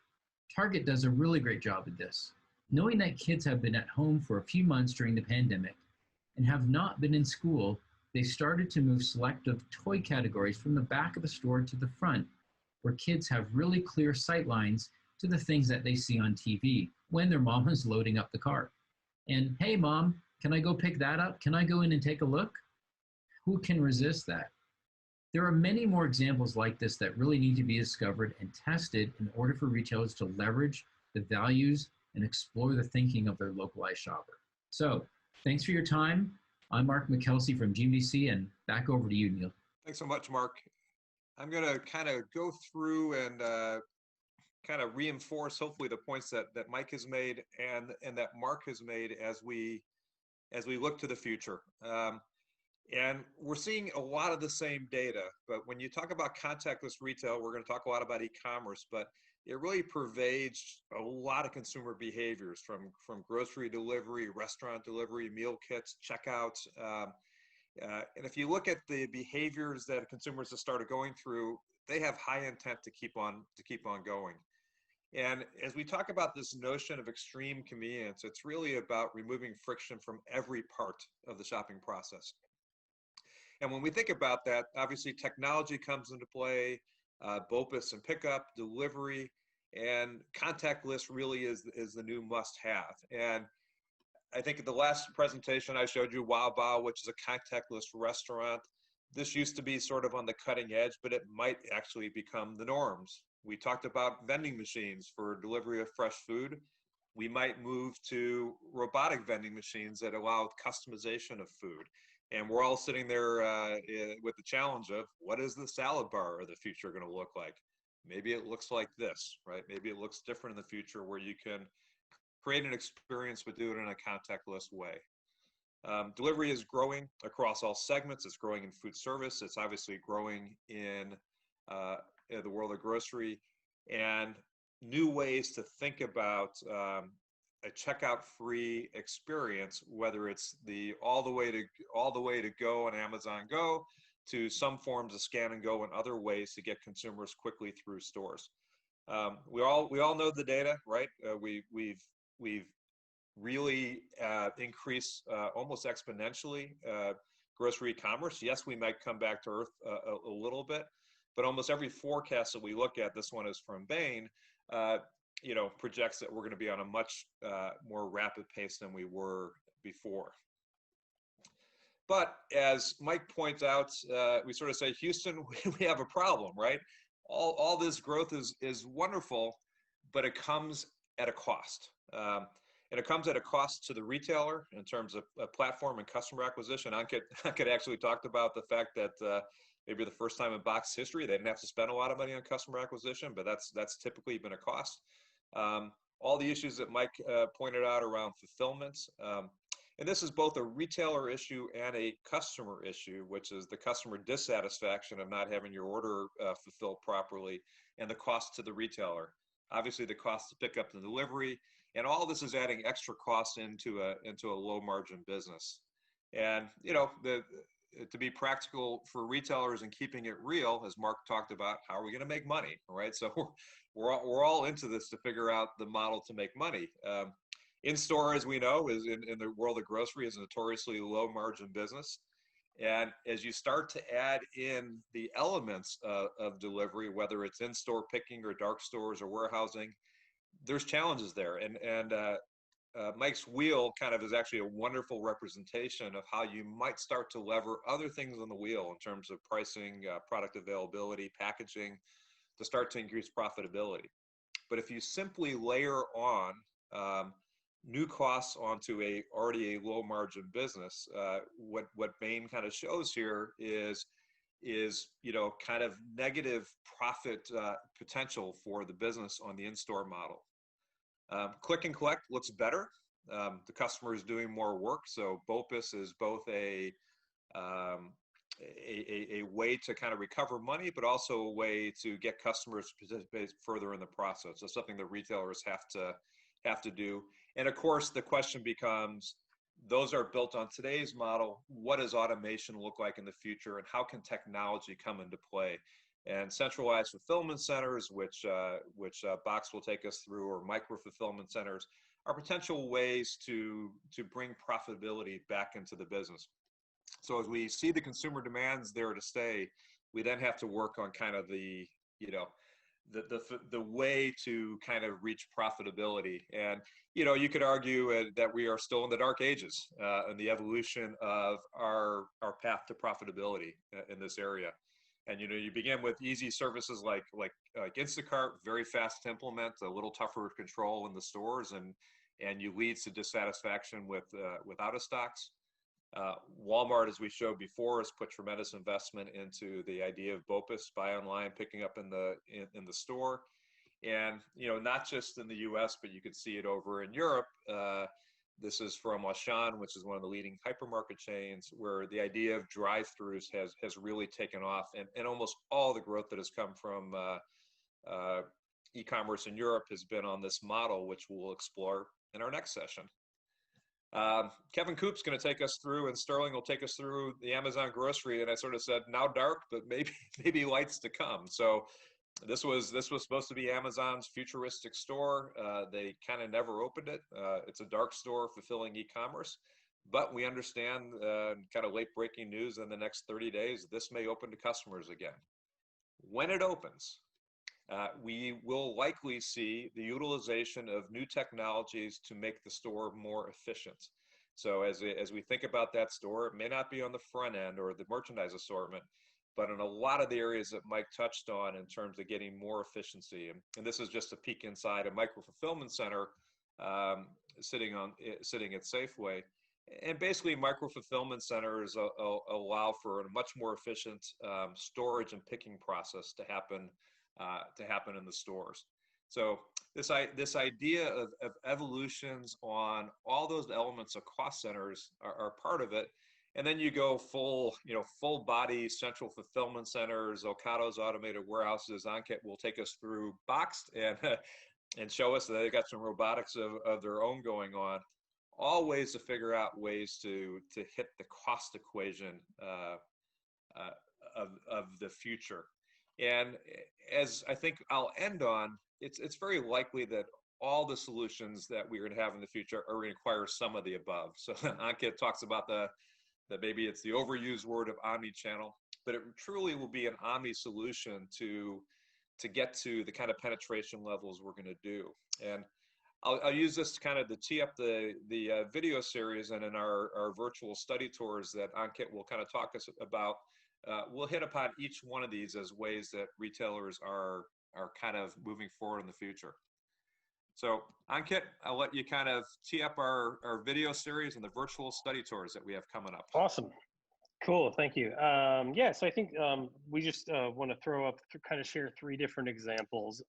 Target does a really great job at this. Knowing that kids have been at home for a few months during the pandemic and have not been in school, they started to move selective toy categories from the back of the store to the front, where kids have really clear sight lines to the things that they see on TV when their mom is loading up the cart. And hey, mom, can I go pick that up? Can I go in and take a look? Who can resist that? There are many more examples like this that really need to be discovered and tested in order for retailers to leverage the values and explore the thinking of their localized shopper. So thanks for your time. I'm Mark McKelsey from GMDC, and back over to you, Neil. Thanks so much, Mark. I'm going to kind of go through and kind of reinforce, hopefully, the points that Mike has made and that Mark has made as we look to the future. And we're seeing a lot of the same data, but when you talk about contactless retail, we're going to talk a lot about e-commerce, but it really pervades a lot of consumer behaviors from grocery delivery, restaurant delivery, meal kits, checkouts. And if you look at the behaviors that consumers have started going through, they have high intent to keep on going. And as we talk about this notion of extreme convenience, it's really about removing friction from every part of the shopping process. And when we think about that, obviously technology comes into play, BOPUS and pickup, delivery, and contactless really is the new must-have. And I think at the last presentation I showed you Wow Bao, which is a contactless restaurant. This used to be sort of on the cutting edge, but it might actually become the norms. We talked about vending machines for delivery of fresh food. We might move to robotic vending machines that allow customization of food. And we're all sitting there with the challenge of what is the salad bar of the future going to look like? Maybe it looks like this, right? Maybe it looks different in the future where you can create an experience but do it in a contactless way. Delivery is growing across all segments. It's growing in food service. It's obviously growing in the world of grocery, and new ways to think about a checkout-free experience, whether it's all the way to go on Amazon Go, to some forms of scan and go and other ways to get consumers quickly through stores. We all know the data, right? We've really increased almost exponentially grocery commerce. Yes, we might come back to earth a little bit, but almost every forecast that we look at, this one is from Bain, projects that we're going to be on a much more rapid pace than we were before. But as Mike points out, we sort of say, Houston, we have a problem, right? All this growth is wonderful, but it comes at a cost. And it comes at a cost to the retailer in terms of platform and customer acquisition. Ankit actually talked about the fact that maybe the first time in box history, they didn't have to spend a lot of money on customer acquisition, but that's typically been a cost. All the issues that Mike pointed out around fulfillment. And this is both a retailer issue and a customer issue, which is the customer dissatisfaction of not having your order fulfilled properly and the cost to the retailer. Obviously, the cost to pick up the delivery, and all this is adding extra costs into a low margin business. And to be practical for retailers and keeping it real, as Mark talked about, how are we going to make money, right? So we're all into this to figure out the model to make money. In-store, as we know, is in the world of grocery, is a notoriously low margin business. And as you start to add in the elements of delivery, whether it's in-store picking or dark stores or warehousing, there's challenges there. And Mike's wheel kind of is actually a wonderful representation of how you might start to lever other things on the wheel in terms of pricing, product availability, packaging, to start to increase profitability. But if you simply layer on new costs onto already a low margin business, what Bain kind of shows here is kind of negative profit potential for the business on the in-store model. Click and collect looks better. The customer is doing more work, so BOPUS is both a way to kind of recover money, but also a way to get customers to participate further in the process. So something that retailers have to do. And of course, the question becomes, those are built on today's model. What does automation look like in the future, and how can technology come into play? And centralized fulfillment centers, which Box will take us through, or micro fulfillment centers, are potential ways to bring profitability back into the business. So as we see the consumer demands there to stay, we then have to work on kind of the, you know, the way to kind of reach profitability. And, you know, you could argue that we are still in the dark ages in the evolution of our path to profitability in this area. And, you know, you begin with easy services like Instacart, very fast to implement, a little tougher to control in the stores, and you lead to dissatisfaction with out of stocks. Walmart, as we showed before, has put tremendous investment into the idea of BOPUS, buy online, picking up in the store. And, you know, not just in the US, but you could see it over in Europe. This is from Auchan, which is one of the leading hypermarket chains, where the idea of drive-throughs has really taken off. And almost all the growth that has come from e-commerce in Europe has been on this model, which we'll explore in our next session. Kevin Koop's going to take us through, and Sterling will take us through the Amazon grocery. And I sort of said, now dark, but maybe lights to come. So this was supposed to be Amazon's futuristic store. They kind of never opened it. It's a dark store fulfilling e-commerce, but we understand kind of late breaking news in the next 30 days, this may open to customers again. When it opens, we will likely see the utilization of new technologies to make the store more efficient. So as we think about that store, it may not be on the front end or the merchandise assortment, but in a lot of the areas that Mike touched on in terms of getting more efficiency. And this is just a peek inside a micro-fulfillment center sitting at Safeway. And basically, micro-fulfillment centers allow for a much more efficient storage and picking process to happen in the stores. So this idea of evolutions on all those elements of cost centers are part of it. And then you go full body central fulfillment centers, Ocado's automated warehouses. Ankit will take us through Boxed and show us that they got some robotics of their own going on. All ways to figure out ways to hit the cost equation of the future. And as I think I'll end on, it's very likely that all the solutions that we're going to have in the future are going to require some of the above. So Ankit talks about that maybe it's the overused word of omni-channel, but it truly will be an omni solution to get to the kind of penetration levels we're going to do. And I'll use this kind of to tee up the video series, and in our virtual study tours that Ankit will kind of talk us about. We'll hit upon each one of these as ways that retailers are kind of moving forward in the future. So Ankit, I'll let you kind of tee up our video series and the virtual study tours that we have coming up. Awesome. Cool. Thank you. Yeah, so I think we just want to throw up, kind of share 3 different examples.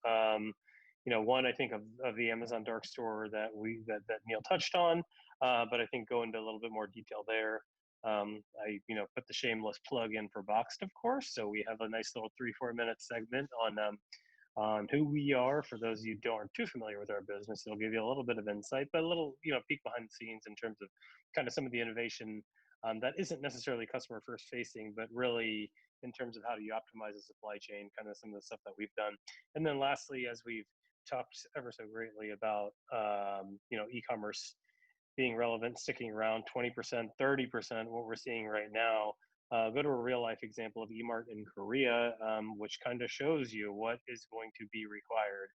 One, I think of the Amazon dark store that Neil touched on, but I think go into a little bit more detail there. I put the shameless plug in for Boxed, of course. So we have a nice little 3-4 minute segment on who we are. For those of you who aren't too familiar with our business, it'll give you a little bit of insight, but a little peek behind the scenes in terms of kind of some of the innovation that isn't necessarily customer first facing, but really in terms of how do you optimize the supply chain, kind of some of the stuff that we've done. And then lastly, as we've talked ever so greatly about e-commerce being relevant, sticking around 20%, 30%, what we're seeing right now. Go to a real life example of eMart in Korea, which kind of shows you what is going to be required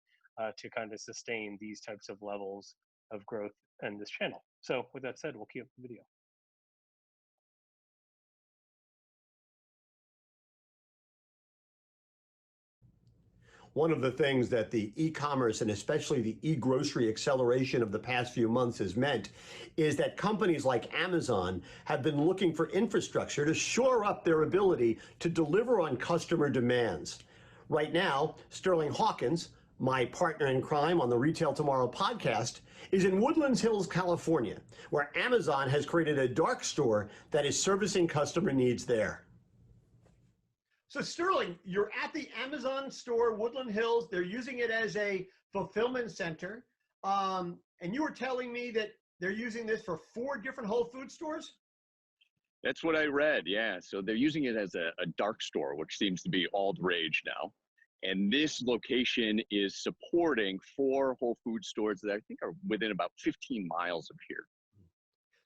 to kind of sustain these types of levels of growth in this channel. So with that said, we'll keep up the video. One of the things that the e-commerce and especially the e-grocery acceleration of the past few months has meant is that companies like Amazon have been looking for infrastructure to shore up their ability to deliver on customer demands. Right now, Sterling Hawkins, my partner in crime on the Retail Tomorrow podcast, is in Woodlands Hills, California, where Amazon has created a dark store that is servicing customer needs there. So Sterling, you're at the Amazon store, Woodland Hills. They're using it as a fulfillment center. And you were telling me that they're using this for 4 different Whole Food stores? That's what I read, yeah. So they're using it as a dark store, which seems to be all the rage now. And this location is supporting 4 Whole Food stores that I think are within about 15 miles of here.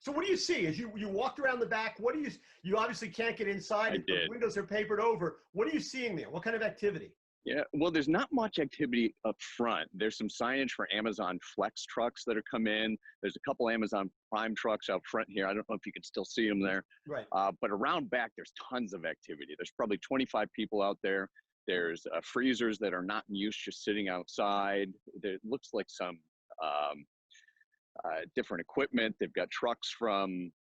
So what do you see as you walked around the back? What do you obviously can't get inside. The windows are papered over. What are you seeing there? What kind of activity? Yeah, well, there's not much activity up front. There's some signage for Amazon Flex trucks that are come in. There's a couple Amazon Prime trucks out front here. I don't know if you can still see them there. Right. But around back, there's tons of activity. There's probably 25 people out there. There's freezers that are not in use, just sitting outside. There looks like some different equipment. They've got trucks from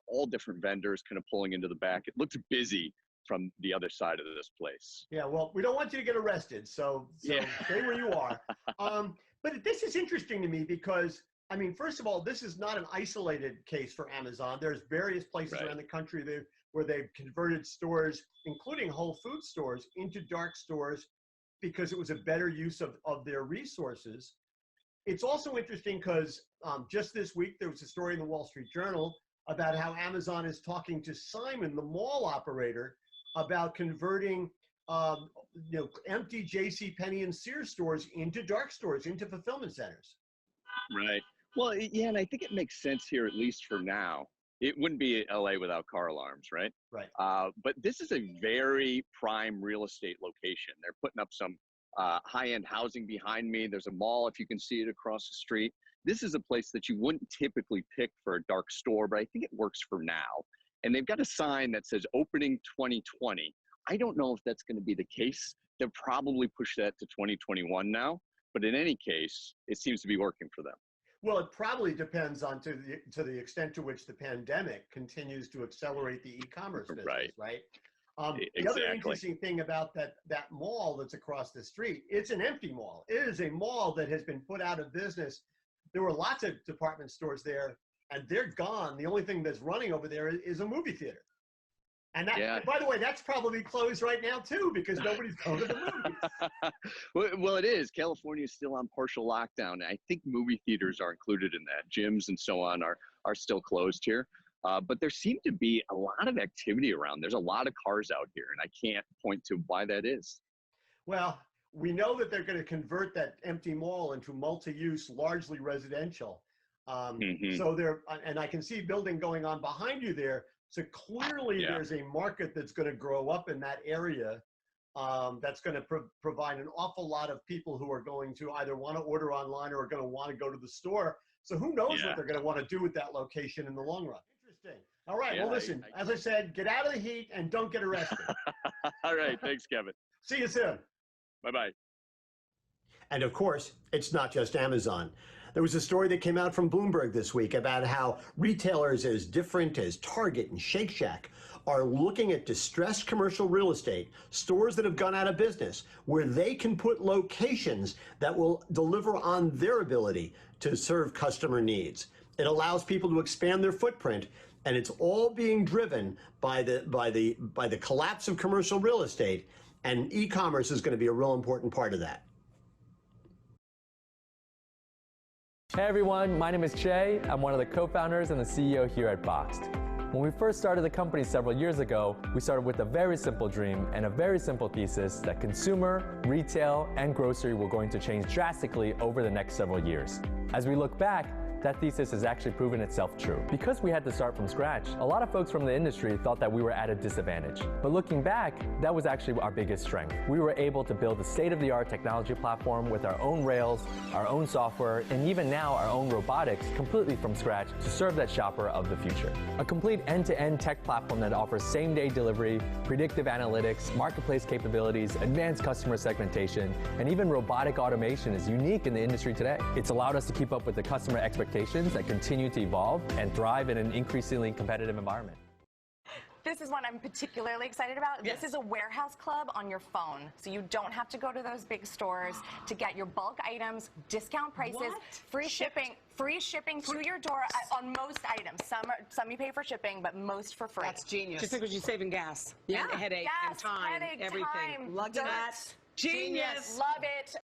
all different vendors kind of pulling into the back. It looks busy from the other side of this place. Yeah, well, we don't want you to get arrested, so yeah. Stay where you are. But this is interesting to me because, I mean, first of all, this is not an isolated case for Amazon. There's various places around the country where they've converted stores, including Whole Food stores, into dark stores because it was a better use of their resources. It's also interesting because just this week, there was a story in the Wall Street Journal about how Amazon is talking to Simon, the mall operator, about converting empty JCPenney and Sears stores into dark stores, into fulfillment centers. Right. Well, yeah, and I think it makes sense here, at least for now. It wouldn't be LA without car alarms, right? Right. But this is a very prime real estate location. They're putting up some high-end housing behind me. There's a mall, if you can see it across the street. This is a place that you wouldn't typically pick for a dark store, but I think it works for now. And they've got a sign that says opening 2020. I don't know if that's going to be the case. They'll probably push that to 2021 now. But in any case, it seems to be working for them. Well, it probably depends on to the extent to which the pandemic continues to accelerate the e-commerce business, right? The other interesting thing about that mall that's across the street, it's an empty mall. It is a mall that has been put out of business. There were lots of department stores there, and they're gone. The only thing that's running over there is a movie theater. And that, by the way, that's probably closed right now too, because nobody's going to the movies. Well, it is. California is still on partial lockdown. I think movie theaters are included in that. Gyms and so on are still closed here. But there seemed to be a lot of activity around. There's a lot of cars out here, and I can't point to why that is. Well, we know that they're going to convert that empty mall into multi-use, largely residential. So there, and I can see building going on behind you there. So clearly there's a market that's going to grow up in that area that's going to provide an awful lot of people who are going to either want to order online or are going to want to go to the store. So who knows what they're going to want to do with that location in the long run. Interesting. All right. Well, listen, as I said, get out of the heat and don't get arrested. All right. Thanks, Kevin. See you soon. Bye-bye. And of course, it's not just Amazon. There was a story that came out from Bloomberg this week about how retailers as different as Target and Shake Shack are looking at distressed commercial real estate, stores that have gone out of business, where they can put locations that will deliver on their ability to serve customer needs. It allows people to expand their footprint, and it's all being driven by the collapse of commercial real estate, and e-commerce is going to be a real important part of that. Hey everyone, my name is Che. I'm one of the co-founders and the CEO here at Boxed. When we first started the company several years ago, we started with a very simple dream and a very simple thesis that consumer, retail, and grocery were going to change drastically over the next several years. As we look back, that thesis has actually proven itself true. Because we had to start from scratch, a lot of folks from the industry thought that we were at a disadvantage. But looking back, that was actually our biggest strength. We were able to build a state-of-the-art technology platform with our own rails, our own software, and even now our own robotics completely from scratch to serve that shopper of the future. A complete end-to-end tech platform that offers same-day delivery, predictive analytics, marketplace capabilities, advanced customer segmentation, and even robotic automation is unique in the industry today. It's allowed us to keep up with the customer expectations that continue to evolve and thrive in an increasingly competitive environment. This is what I'm particularly excited about. Yes. This is a warehouse club on your phone. So you don't have to go to those big stores to get your bulk items, discount prices, free shipping to your door on most items. Some you pay for shipping, but most for free. That's genius. Just because you're saving gas and headache and time, everything. That's genius. Love it.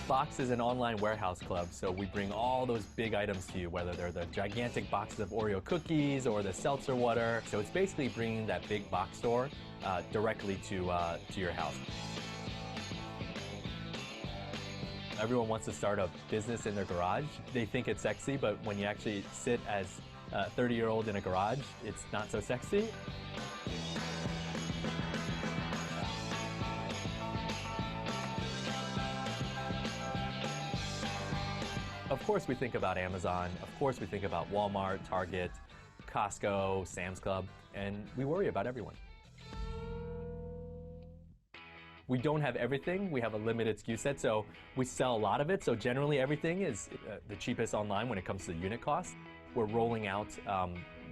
Box is an online warehouse club, so we bring all those big items to you, whether they're the gigantic boxes of Oreo cookies or the seltzer water. So it's basically bringing that big box store directly to your house. Everyone wants to start a business in their garage. They think it's sexy, but when you actually sit as a 30-year-old in a garage, it's not so sexy. Of course we think about Amazon, of course we think about Walmart, Target, Costco, Sam's Club, and we worry about everyone. We don't have everything, we have a limited SKU set, so we sell a lot of it, so generally everything is the cheapest online when it comes to unit cost. We're rolling out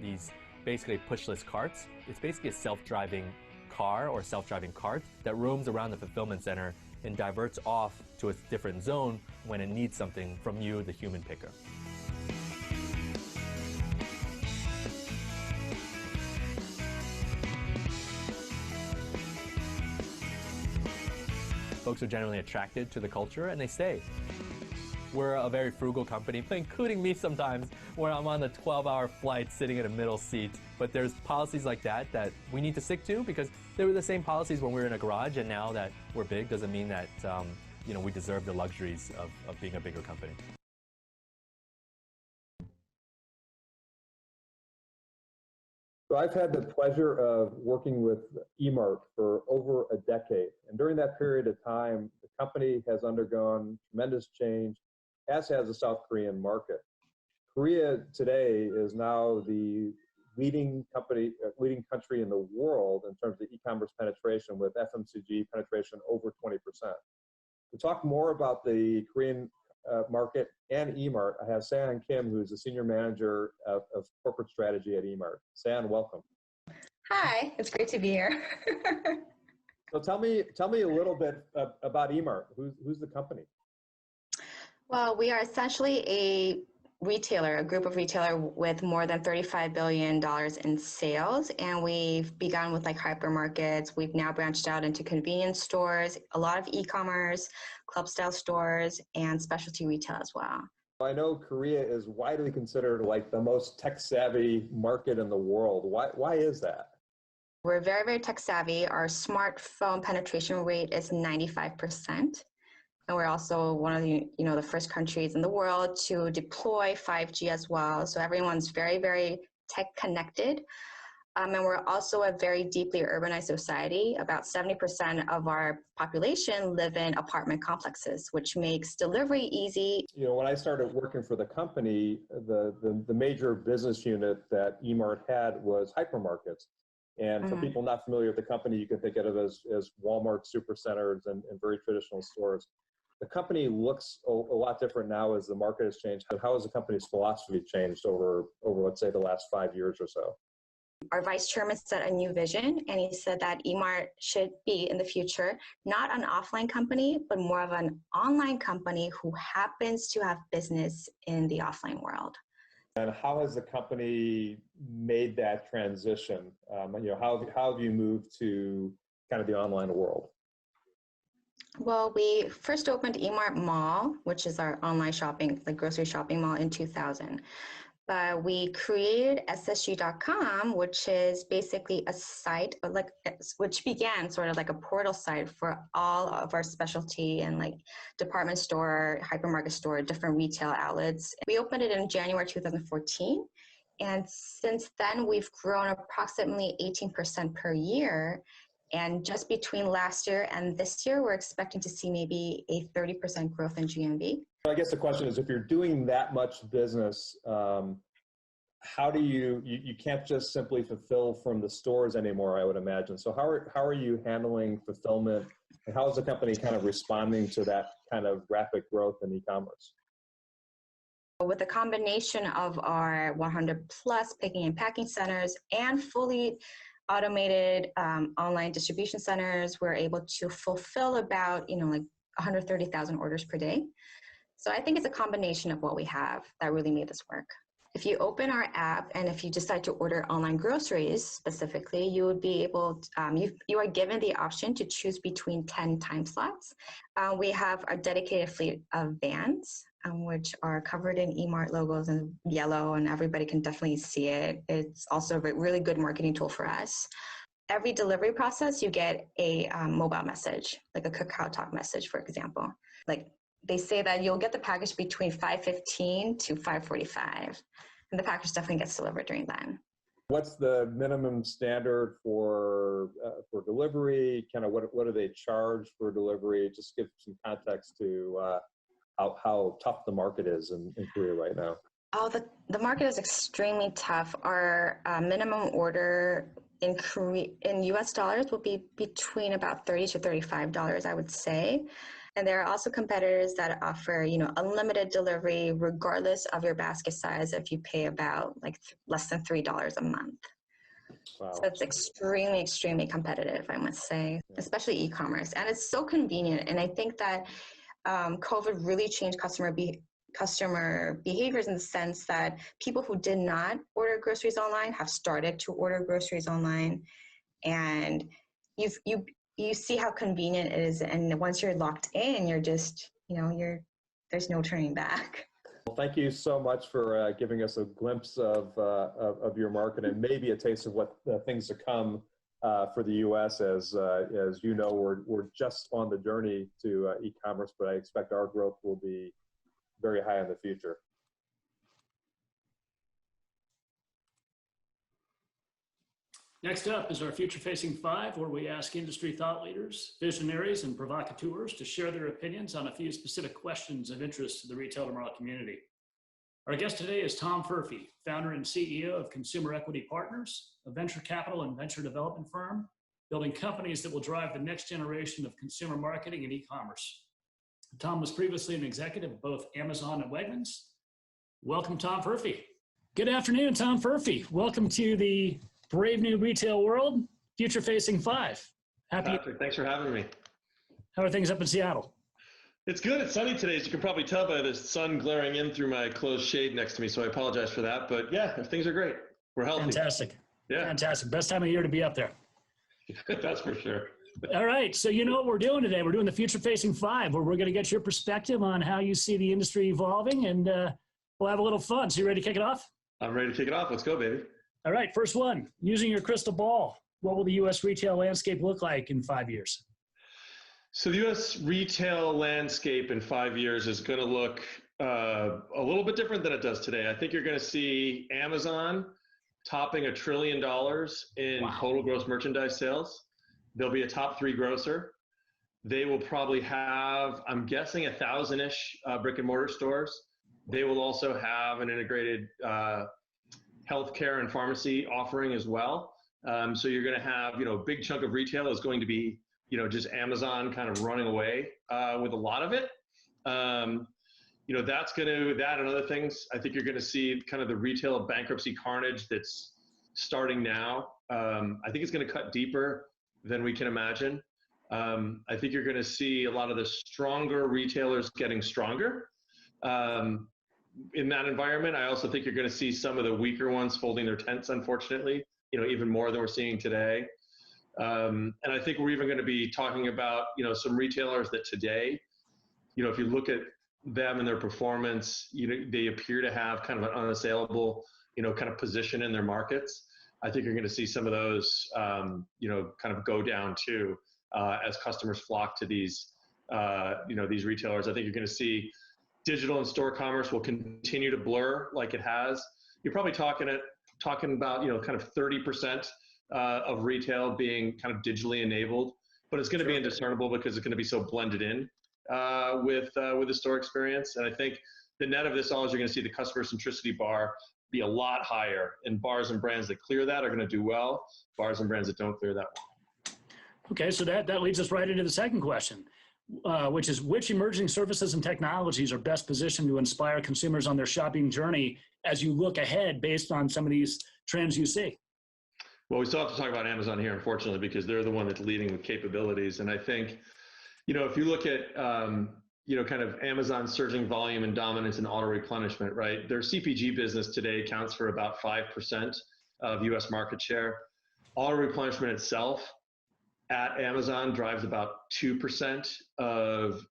these basically pushless carts. It's basically a self-driving car or self-driving cart that roams around the fulfillment center and diverts off to a different zone when it needs something from you, the human picker. Folks are generally attracted to the culture and they stay. We're a very frugal company, including me sometimes, where I'm on a 12-hour flight sitting in a middle seat. But there's policies like that we need to stick to because they were the same policies when we were in a garage, and now that we're big doesn't mean that we deserve the luxuries of being a bigger company. So I've had the pleasure of working with eMart for over a decade. And during that period of time, the company has undergone tremendous change, as has the South Korean market. Korea today is now the leading country in the world in terms of e-commerce penetration, with FMCG penetration over 20%. To talk more about the Korean market and eMart, I have Saeon Kim, who's the Senior Manager of Corporate Strategy at eMart. Saeon, welcome. Hi, it's great to be here. So tell me a little bit about eMart. Who's the company? Well, we are essentially a group of retailer with more than $35 billion in sales. And we've begun with like hypermarkets. We've now branched out into convenience stores, a lot of e-commerce, club style stores, and specialty retail as well. I know Korea is widely considered like the most tech savvy market in the world. Why is that? We're very, very tech savvy. Our smartphone penetration rate is 95%. And we're also one of the first countries in the world to deploy 5G as well. So everyone's very, very tech connected. And we're also a very deeply urbanized society. About 70% of our population live in apartment complexes, which makes delivery easy. When I started working for the company, the major business unit that eMart had was hypermarkets. And for people not familiar with the company, you can think of it as Walmart supercenters and very traditional stores. The company looks a lot different now as the market has changed. How has the company's philosophy changed over let's say, the last 5 years or so? Our vice chairman set a new vision, and he said that eMart should be, in the future, not an offline company, but more of an online company who happens to have business in the offline world. And how has the company made that transition? How have you moved to kind of the online world? Well, we first opened eMart Mall, which is our online shopping, like grocery shopping mall, in 2000. But we created SSG.com, which is basically a site, which began sort of like a portal site for all of our specialty and like department store, hypermarket store, different retail outlets. We opened it in January 2014. And since then, we've grown approximately 18% per year. And just between last year and this year, we're expecting to see maybe a 30% growth in GMV. I guess the question is, if you're doing that much business, how do you can't just simply fulfill from the stores anymore, I would imagine. So how are you handling fulfillment, and how is the company kind of responding to that kind of rapid growth in e-commerce? With a combination of our 100 plus picking and packing centers and fully automated online distribution centers, we're able to fulfill about, like 130,000 orders per day. So I think it's a combination of what we have that really made this work. If you open our app and if you decide to order online groceries specifically, you would be able to, you are given the option to choose between 10 time slots. We have a dedicated fleet of vans, which are covered in eMart logos in yellow, and everybody can definitely see it. It's also a really good marketing tool for us. Every delivery process, you get a mobile message, like a Kakao Talk message, for example. Like they say that you'll get the package between 5:15 to 5:45, and the package definitely gets delivered during then. What's the minimum standard for delivery? Kind of what do they charge for delivery? Just give some context to how tough the market is in Korea right now. Oh, the market is extremely tough. Our minimum order in US dollars will be between about $30 to $35, I would say. And there are also competitors that offer, unlimited delivery regardless of your basket size if you pay about less than $3 a month. Wow. So it's extremely, extremely competitive, I must say, especially e-commerce. And it's so convenient. And I think that COVID really changed customer behaviors in the sense that people who did not order groceries online have started to order groceries online. And you see how convenient it is, and once you're locked in, you're just, there's no turning back. Well, thank you so much for giving us a glimpse of your market and maybe a taste of what things to come for the U.S. As you know, we're just on the journey to e-commerce, but I expect our growth will be very high in the future. Next up is our Future-Facing Five, where we ask industry thought leaders, visionaries, and provocateurs to share their opinions on a few specific questions of interest to the Retail Tomorrow community. Our guest today is Tom Furphy, founder and CEO of Consumer Equity Partners, a venture capital and venture development firm building companies that will drive the next generation of consumer marketing and e-commerce. Tom was previously an executive of both Amazon and Wegmans. Welcome, Tom Furphy. Good afternoon, Tom Furphy. Welcome to the Brave New Retail World, Future-Facing Five. Patrick, thanks for having me. How are things up in Seattle? It's good. It's sunny today, as you can probably tell by the sun glaring in through my closed shade next to me, so I apologize for that. But yeah, things are great. We're healthy. Fantastic. Yeah. Fantastic. Best time of year to be up there. That's for sure. All right. So you know what we're doing today? We're doing the Future-Facing Five, where we're going to get your perspective on how you see the industry evolving, and we'll have a little fun. So you ready to kick it off? I'm ready to kick it off. Let's go, baby. All right, first one, using your crystal ball, what will the U.S. retail landscape look like in 5 years? So the U.S. retail landscape in 5 years is going to look a little bit different than it does today. I think you're going to see Amazon topping $1 trillion in total gross merchandise sales. They'll be a top 3 grocer. They will probably have, I'm guessing, 1,000-ish brick and mortar stores. They will also have an integrated healthcare and pharmacy offering as well. So you're going to have, a big chunk of retail is going to be, just Amazon kind of running away with a lot of it. That and other things, I think you're going to see kind of the retail bankruptcy carnage that's starting now. I think it's going to cut deeper than we can imagine. I think you're going to see a lot of the stronger retailers getting stronger. In that environment, I also think you're going to see some of the weaker ones folding their tents, unfortunately, even more than we're seeing today. And I think we're even going to be talking about, some retailers that today, if you look at them and their performance, they appear to have kind of an unassailable, kind of position in their markets. I think you're going to see some of those, kind of go down too, as customers flock to these, these retailers. I think you're going to see digital and store commerce will continue to blur like it has. You're probably talking about, kind of 30% of retail being kind of digitally enabled, but it's going to be indiscernible because it's going to be so blended in with the store experience. And I think the net of this all is you're going to see the customer centricity bar be a lot higher, and bars and brands that clear that are going to do well. Bars and brands that don't clear that well. Okay, so that leads us right into the second question. Which is, which emerging services and technologies are best positioned to inspire consumers on their shopping journey as you look ahead based on some of these trends you see? Well, we still have to talk about Amazon here, unfortunately, because they're the one that's leading with capabilities. And I think, if you look at, kind of Amazon's surging volume and dominance in auto replenishment, right? Their CPG business today accounts for about 5% of US market share. Auto replenishment itself at Amazon drives about 2% of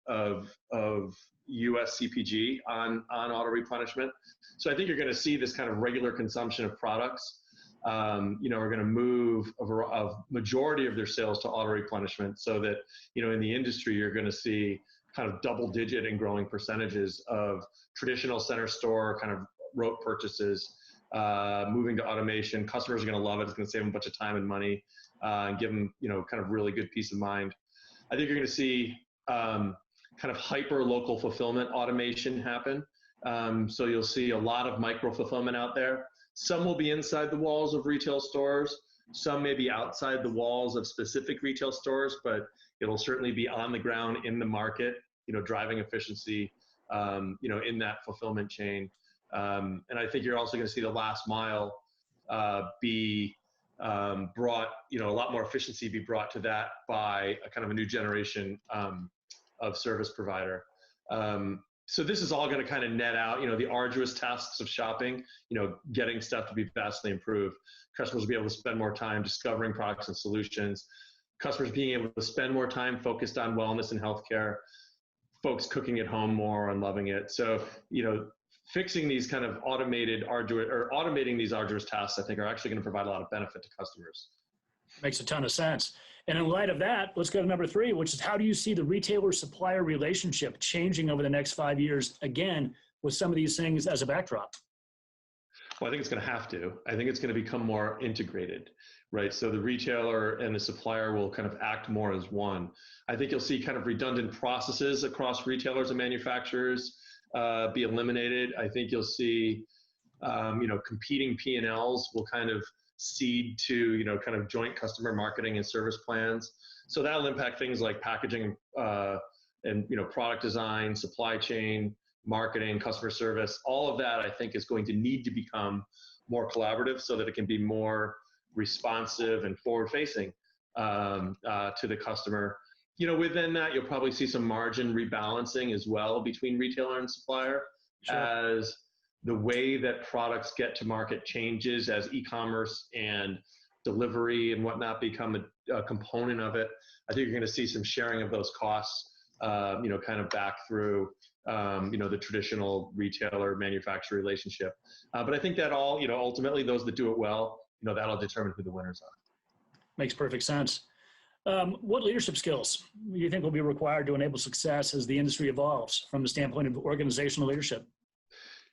US CPG on auto replenishment. So I think you're going to see this kind of regular consumption of products, are going to move a majority of their sales to auto replenishment, so that, in the industry, you're going to see kind of double-digit and growing percentages of traditional center store kind of rote purchases moving to automation. Customers are going to love it. It's going to save them a bunch of time and money and give them, kind of really good peace of mind. I think you're going to see kind of hyper local fulfillment automation happen. So you'll see a lot of micro fulfillment out there. Some will be inside the walls of retail stores. Some may be outside the walls of specific retail stores, but it'll certainly be on the ground in the market, driving efficiency, in that fulfillment chain. And I think you're also going to see the last mile be brought, a lot more efficiency be brought to that by a kind of a new generation of service provider. So this is all going to kind of net out, the arduous tasks of shopping, getting stuff to be vastly improved. Customers will be able to spend more time discovering products and solutions. Customers being able to spend more time focused on wellness and healthcare. Folks cooking at home more and loving it. So, fixing these kind of automating these arduous tasks, I think, are actually going to provide a lot of benefit to customers. Makes a ton of sense. And in light of that, let's go to number 3, which is how do you see the retailer-supplier relationship changing over the next 5 years, again, with some of these things as a backdrop? Well, I think it's going to have to. I think it's going to become more integrated, right? So the retailer and the supplier will kind of act more as one. I think you'll see kind of redundant processes across retailers and manufacturers be eliminated. I think you'll see, competing P&Ls will kind of cede to, kind of joint customer marketing and service plans. So that'll impact things like packaging and, product design, supply chain, marketing, customer service. All of that, I think, is going to need to become more collaborative so that it can be more responsive and forward-facing to the customer. Within that, you'll probably see some margin rebalancing as well between retailer and supplier. Sure. As the way that products get to market changes, as e-commerce and delivery and whatnot become a component of it. I think you're going to see some sharing of those costs, kind of back through, the traditional retailer manufacturer relationship. But I think that all, ultimately those that do it well, that'll determine who the winners are. Makes perfect sense. What leadership skills do you think will be required to enable success as the industry evolves from the standpoint of organizational leadership?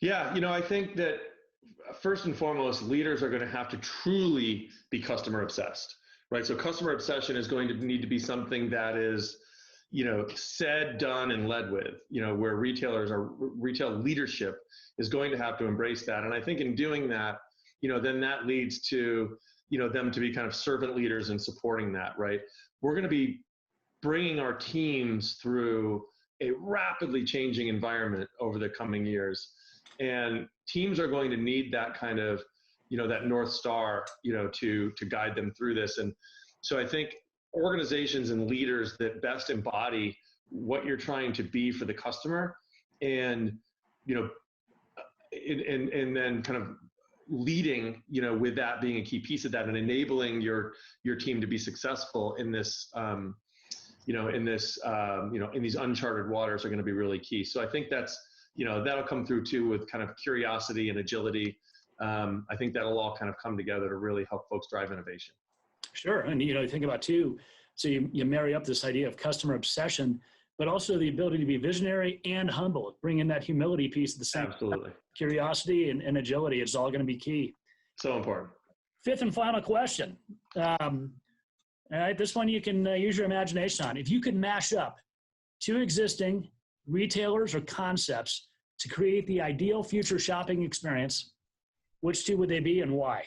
Yeah, I think that first and foremost, leaders are going to have to truly be customer obsessed, right? So customer obsession is going to need to be something that is, said, done, and led with, where retail leadership is going to have to embrace that. And I think in doing that, then that leads to, them to be kind of servant leaders and supporting that, right? We're going to be bringing our teams through a rapidly changing environment over the coming years. And teams are going to need that kind of, that North Star, to guide them through this. And so I think organizations and leaders that best embody what you're trying to be for the customer and, and then kind of leading, with that being a key piece of that and enabling your team to be successful in this, in these uncharted waters are going to be really key. So I think that's, that'll come through too with kind of curiosity and agility. I think that'll all kind of come together to really help folks drive innovation. Sure. And, think about too, so you marry up this idea of customer obsession, but also the ability to be visionary and humble, bring in that humility piece at the same time. Absolutely. Curiosity and agility is all going to be key. So important. Fifth and final question. All right, this one you can use your imagination on. If you could mash up 2 existing retailers or concepts to create the ideal future shopping experience, which 2 would they be and why?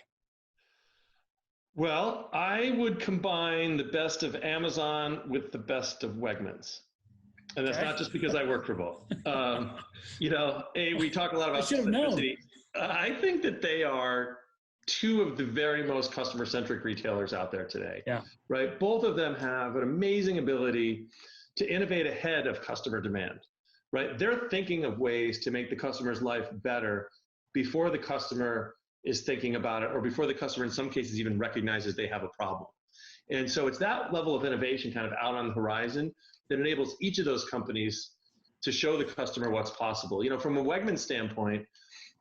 Well, I would combine the best of Amazon with the best of Wegmans. And that's not just because I work for both. We talk a lot about specificity. I think that they are 2 of the very most customer-centric retailers out there today. Yeah. Right? Both of them have an amazing ability to innovate ahead of customer demand. Right? They're thinking of ways to make the customer's life better before the customer is thinking about it, or before the customer in some cases even recognizes they have a problem. And so it's that level of innovation kind of out on the horizon that enables each of those companies to show the customer what's possible. From a Wegmans standpoint,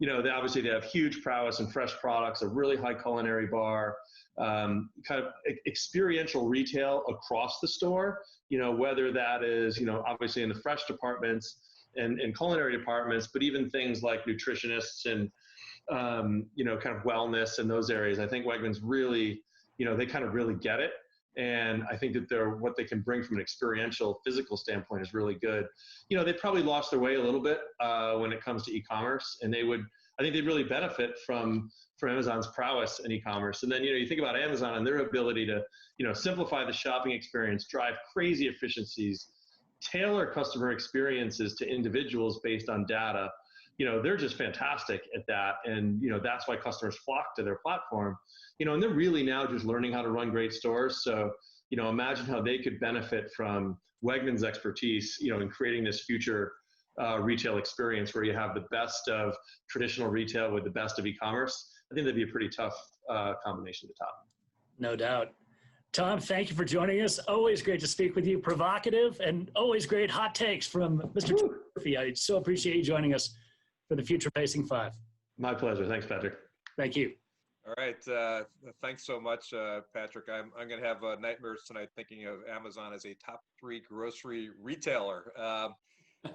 they obviously they have huge prowess in fresh products, a really high culinary bar, kind of experiential retail across the store, whether that is, obviously in the fresh departments and culinary departments, but even things like nutritionists and, kind of wellness and those areas. I think Wegmans really, they kind of really get it. And I think that what they can bring from an experiential, physical standpoint is really good. They probably lost their way a little bit when it comes to e-commerce, and I think they'd really benefit from Amazon's prowess in e-commerce. And then, you think about Amazon and their ability to, simplify the shopping experience, drive crazy efficiencies, tailor customer experiences to individuals based on data. They're just fantastic at that. And, that's why customers flock to their platform, and they're really now just learning how to run great stores. So, imagine how they could benefit from Wegmans' expertise, in creating this future retail experience where you have the best of traditional retail with the best of e-commerce. I think that'd be a pretty tough combination to top. No doubt. Tom, thank you for joining us. Always great to speak with you. Provocative and always great hot takes from Mr. Murphy. I so appreciate you joining us for the Future Facing 5. My pleasure. Thanks, Patrick. Thank you. All right. Thanks so much, Patrick. I'm going to have nightmares tonight thinking of Amazon as a top 3 grocery retailer. Ladies,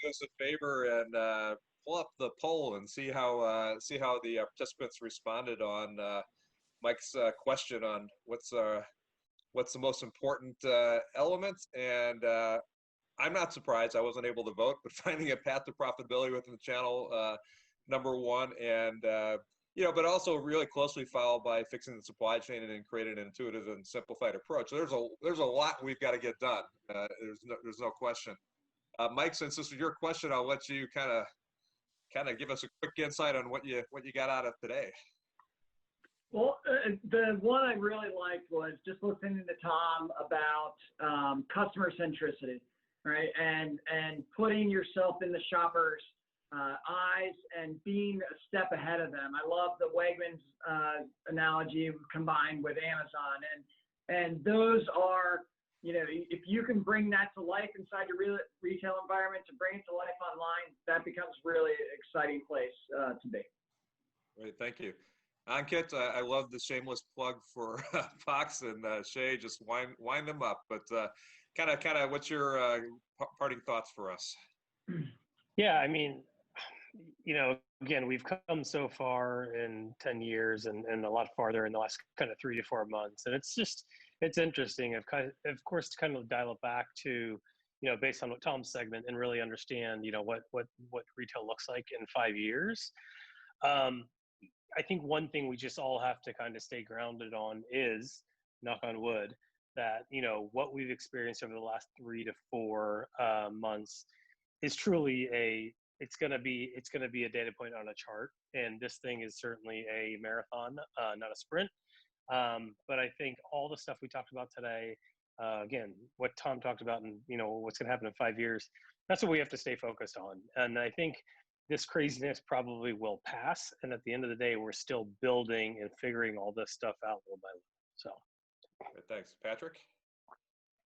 do us a favor and pull up the poll and see how the participants responded on Mike's question on what's the most important element. And I'm not surprised I wasn't able to vote, but finding a path to profitability within the channel, number 1, and but also really closely followed by fixing the supply chain and then creating an intuitive and simplified approach. So there's a lot we've got to get done. There's no question. Mike, since this was your question, I'll let you kind of give us a quick insight on what you got out of today. Well, the one I really liked was just listening to Tom about customer centricity, right? And putting yourself in the shopper's eyes and being a step ahead of them. I love the Wegmans analogy combined with Amazon, and those are, if you can bring that to life inside your retail environment, to bring it to life online, that becomes really exciting place to be. Great, thank you. Ankit, I love the shameless plug for Fox and Shay. Just wind them up, but kind of, what's your parting thoughts for us? Yeah, I mean, again, we've come so far in 10 years and a lot farther in the last kind of 3 to 4 months. And it's interesting, of course, to kind of dial it back to, based on what Tom's segment and really understand, what retail looks like in 5 years. I think one thing we just all have to kind of stay grounded on is, knock on wood, that, what we've experienced over the last 3 to 4 months is truly it's going to be a data point on a chart. And this thing is certainly a marathon, not a sprint. But I think all the stuff we talked about today, again, what Tom talked about and, what's going to happen in 5 years, that's what we have to stay focused on. And I think this craziness probably will pass. And at the end of the day, we're still building and figuring all this stuff out little by little. So. Thanks. Patrick?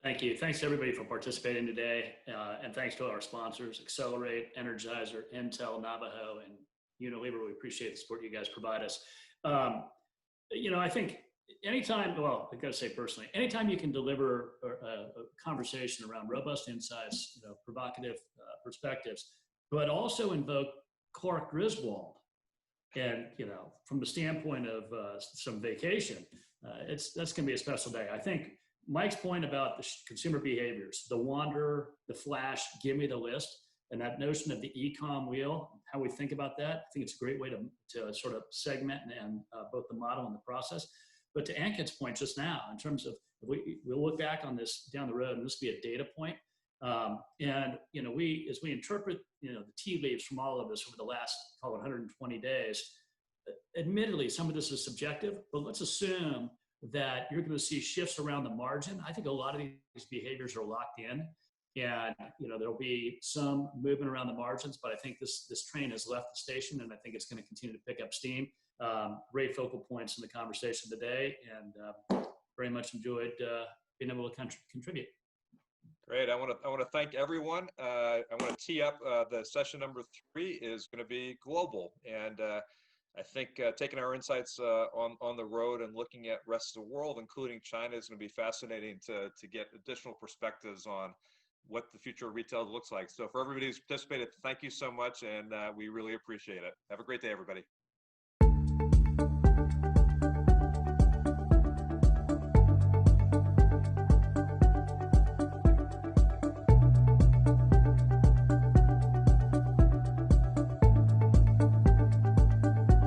Thank you. Thanks to everybody for participating today. And thanks to our sponsors, Accelerate, Energizer, Intel, Navajo, and Unilever. We appreciate the support you guys provide us. I think anytime, I got to say personally, anytime you can deliver a conversation around robust insights, provocative perspectives, but also invoke Clark Griswold, and from the standpoint of some vacation, that's going to be a special day. I think Mike's point about the consumer behaviors, the wanderer, the flash, give me the list, and that notion of the e-com wheel, how we think about that, I think it's a great way to sort of segment and both the model and the process. But to Ankit's point just now, in terms of we'll look back on this down the road, and this will be a data point. And as we interpret the tea leaves from all of this over the last, call it 120 days, admittedly some of this is subjective, but let's assume that you're going to see shifts around the margin. I think a lot of these behaviors are locked in, and there'll be some movement around the margins, but I think this train has left the station, and I think it's going to continue to pick up steam. Great focal points in the conversation today, and very much enjoyed being able to contribute. Great. I want to thank everyone. I want to tee up the session number 3 is going to be global, and I think taking our insights on the road and looking at rest of the world, including China, is going to be fascinating to get additional perspectives on what the future of retail looks like. So for everybody who's participated, thank you so much, and we really appreciate it. Have a great day, everybody.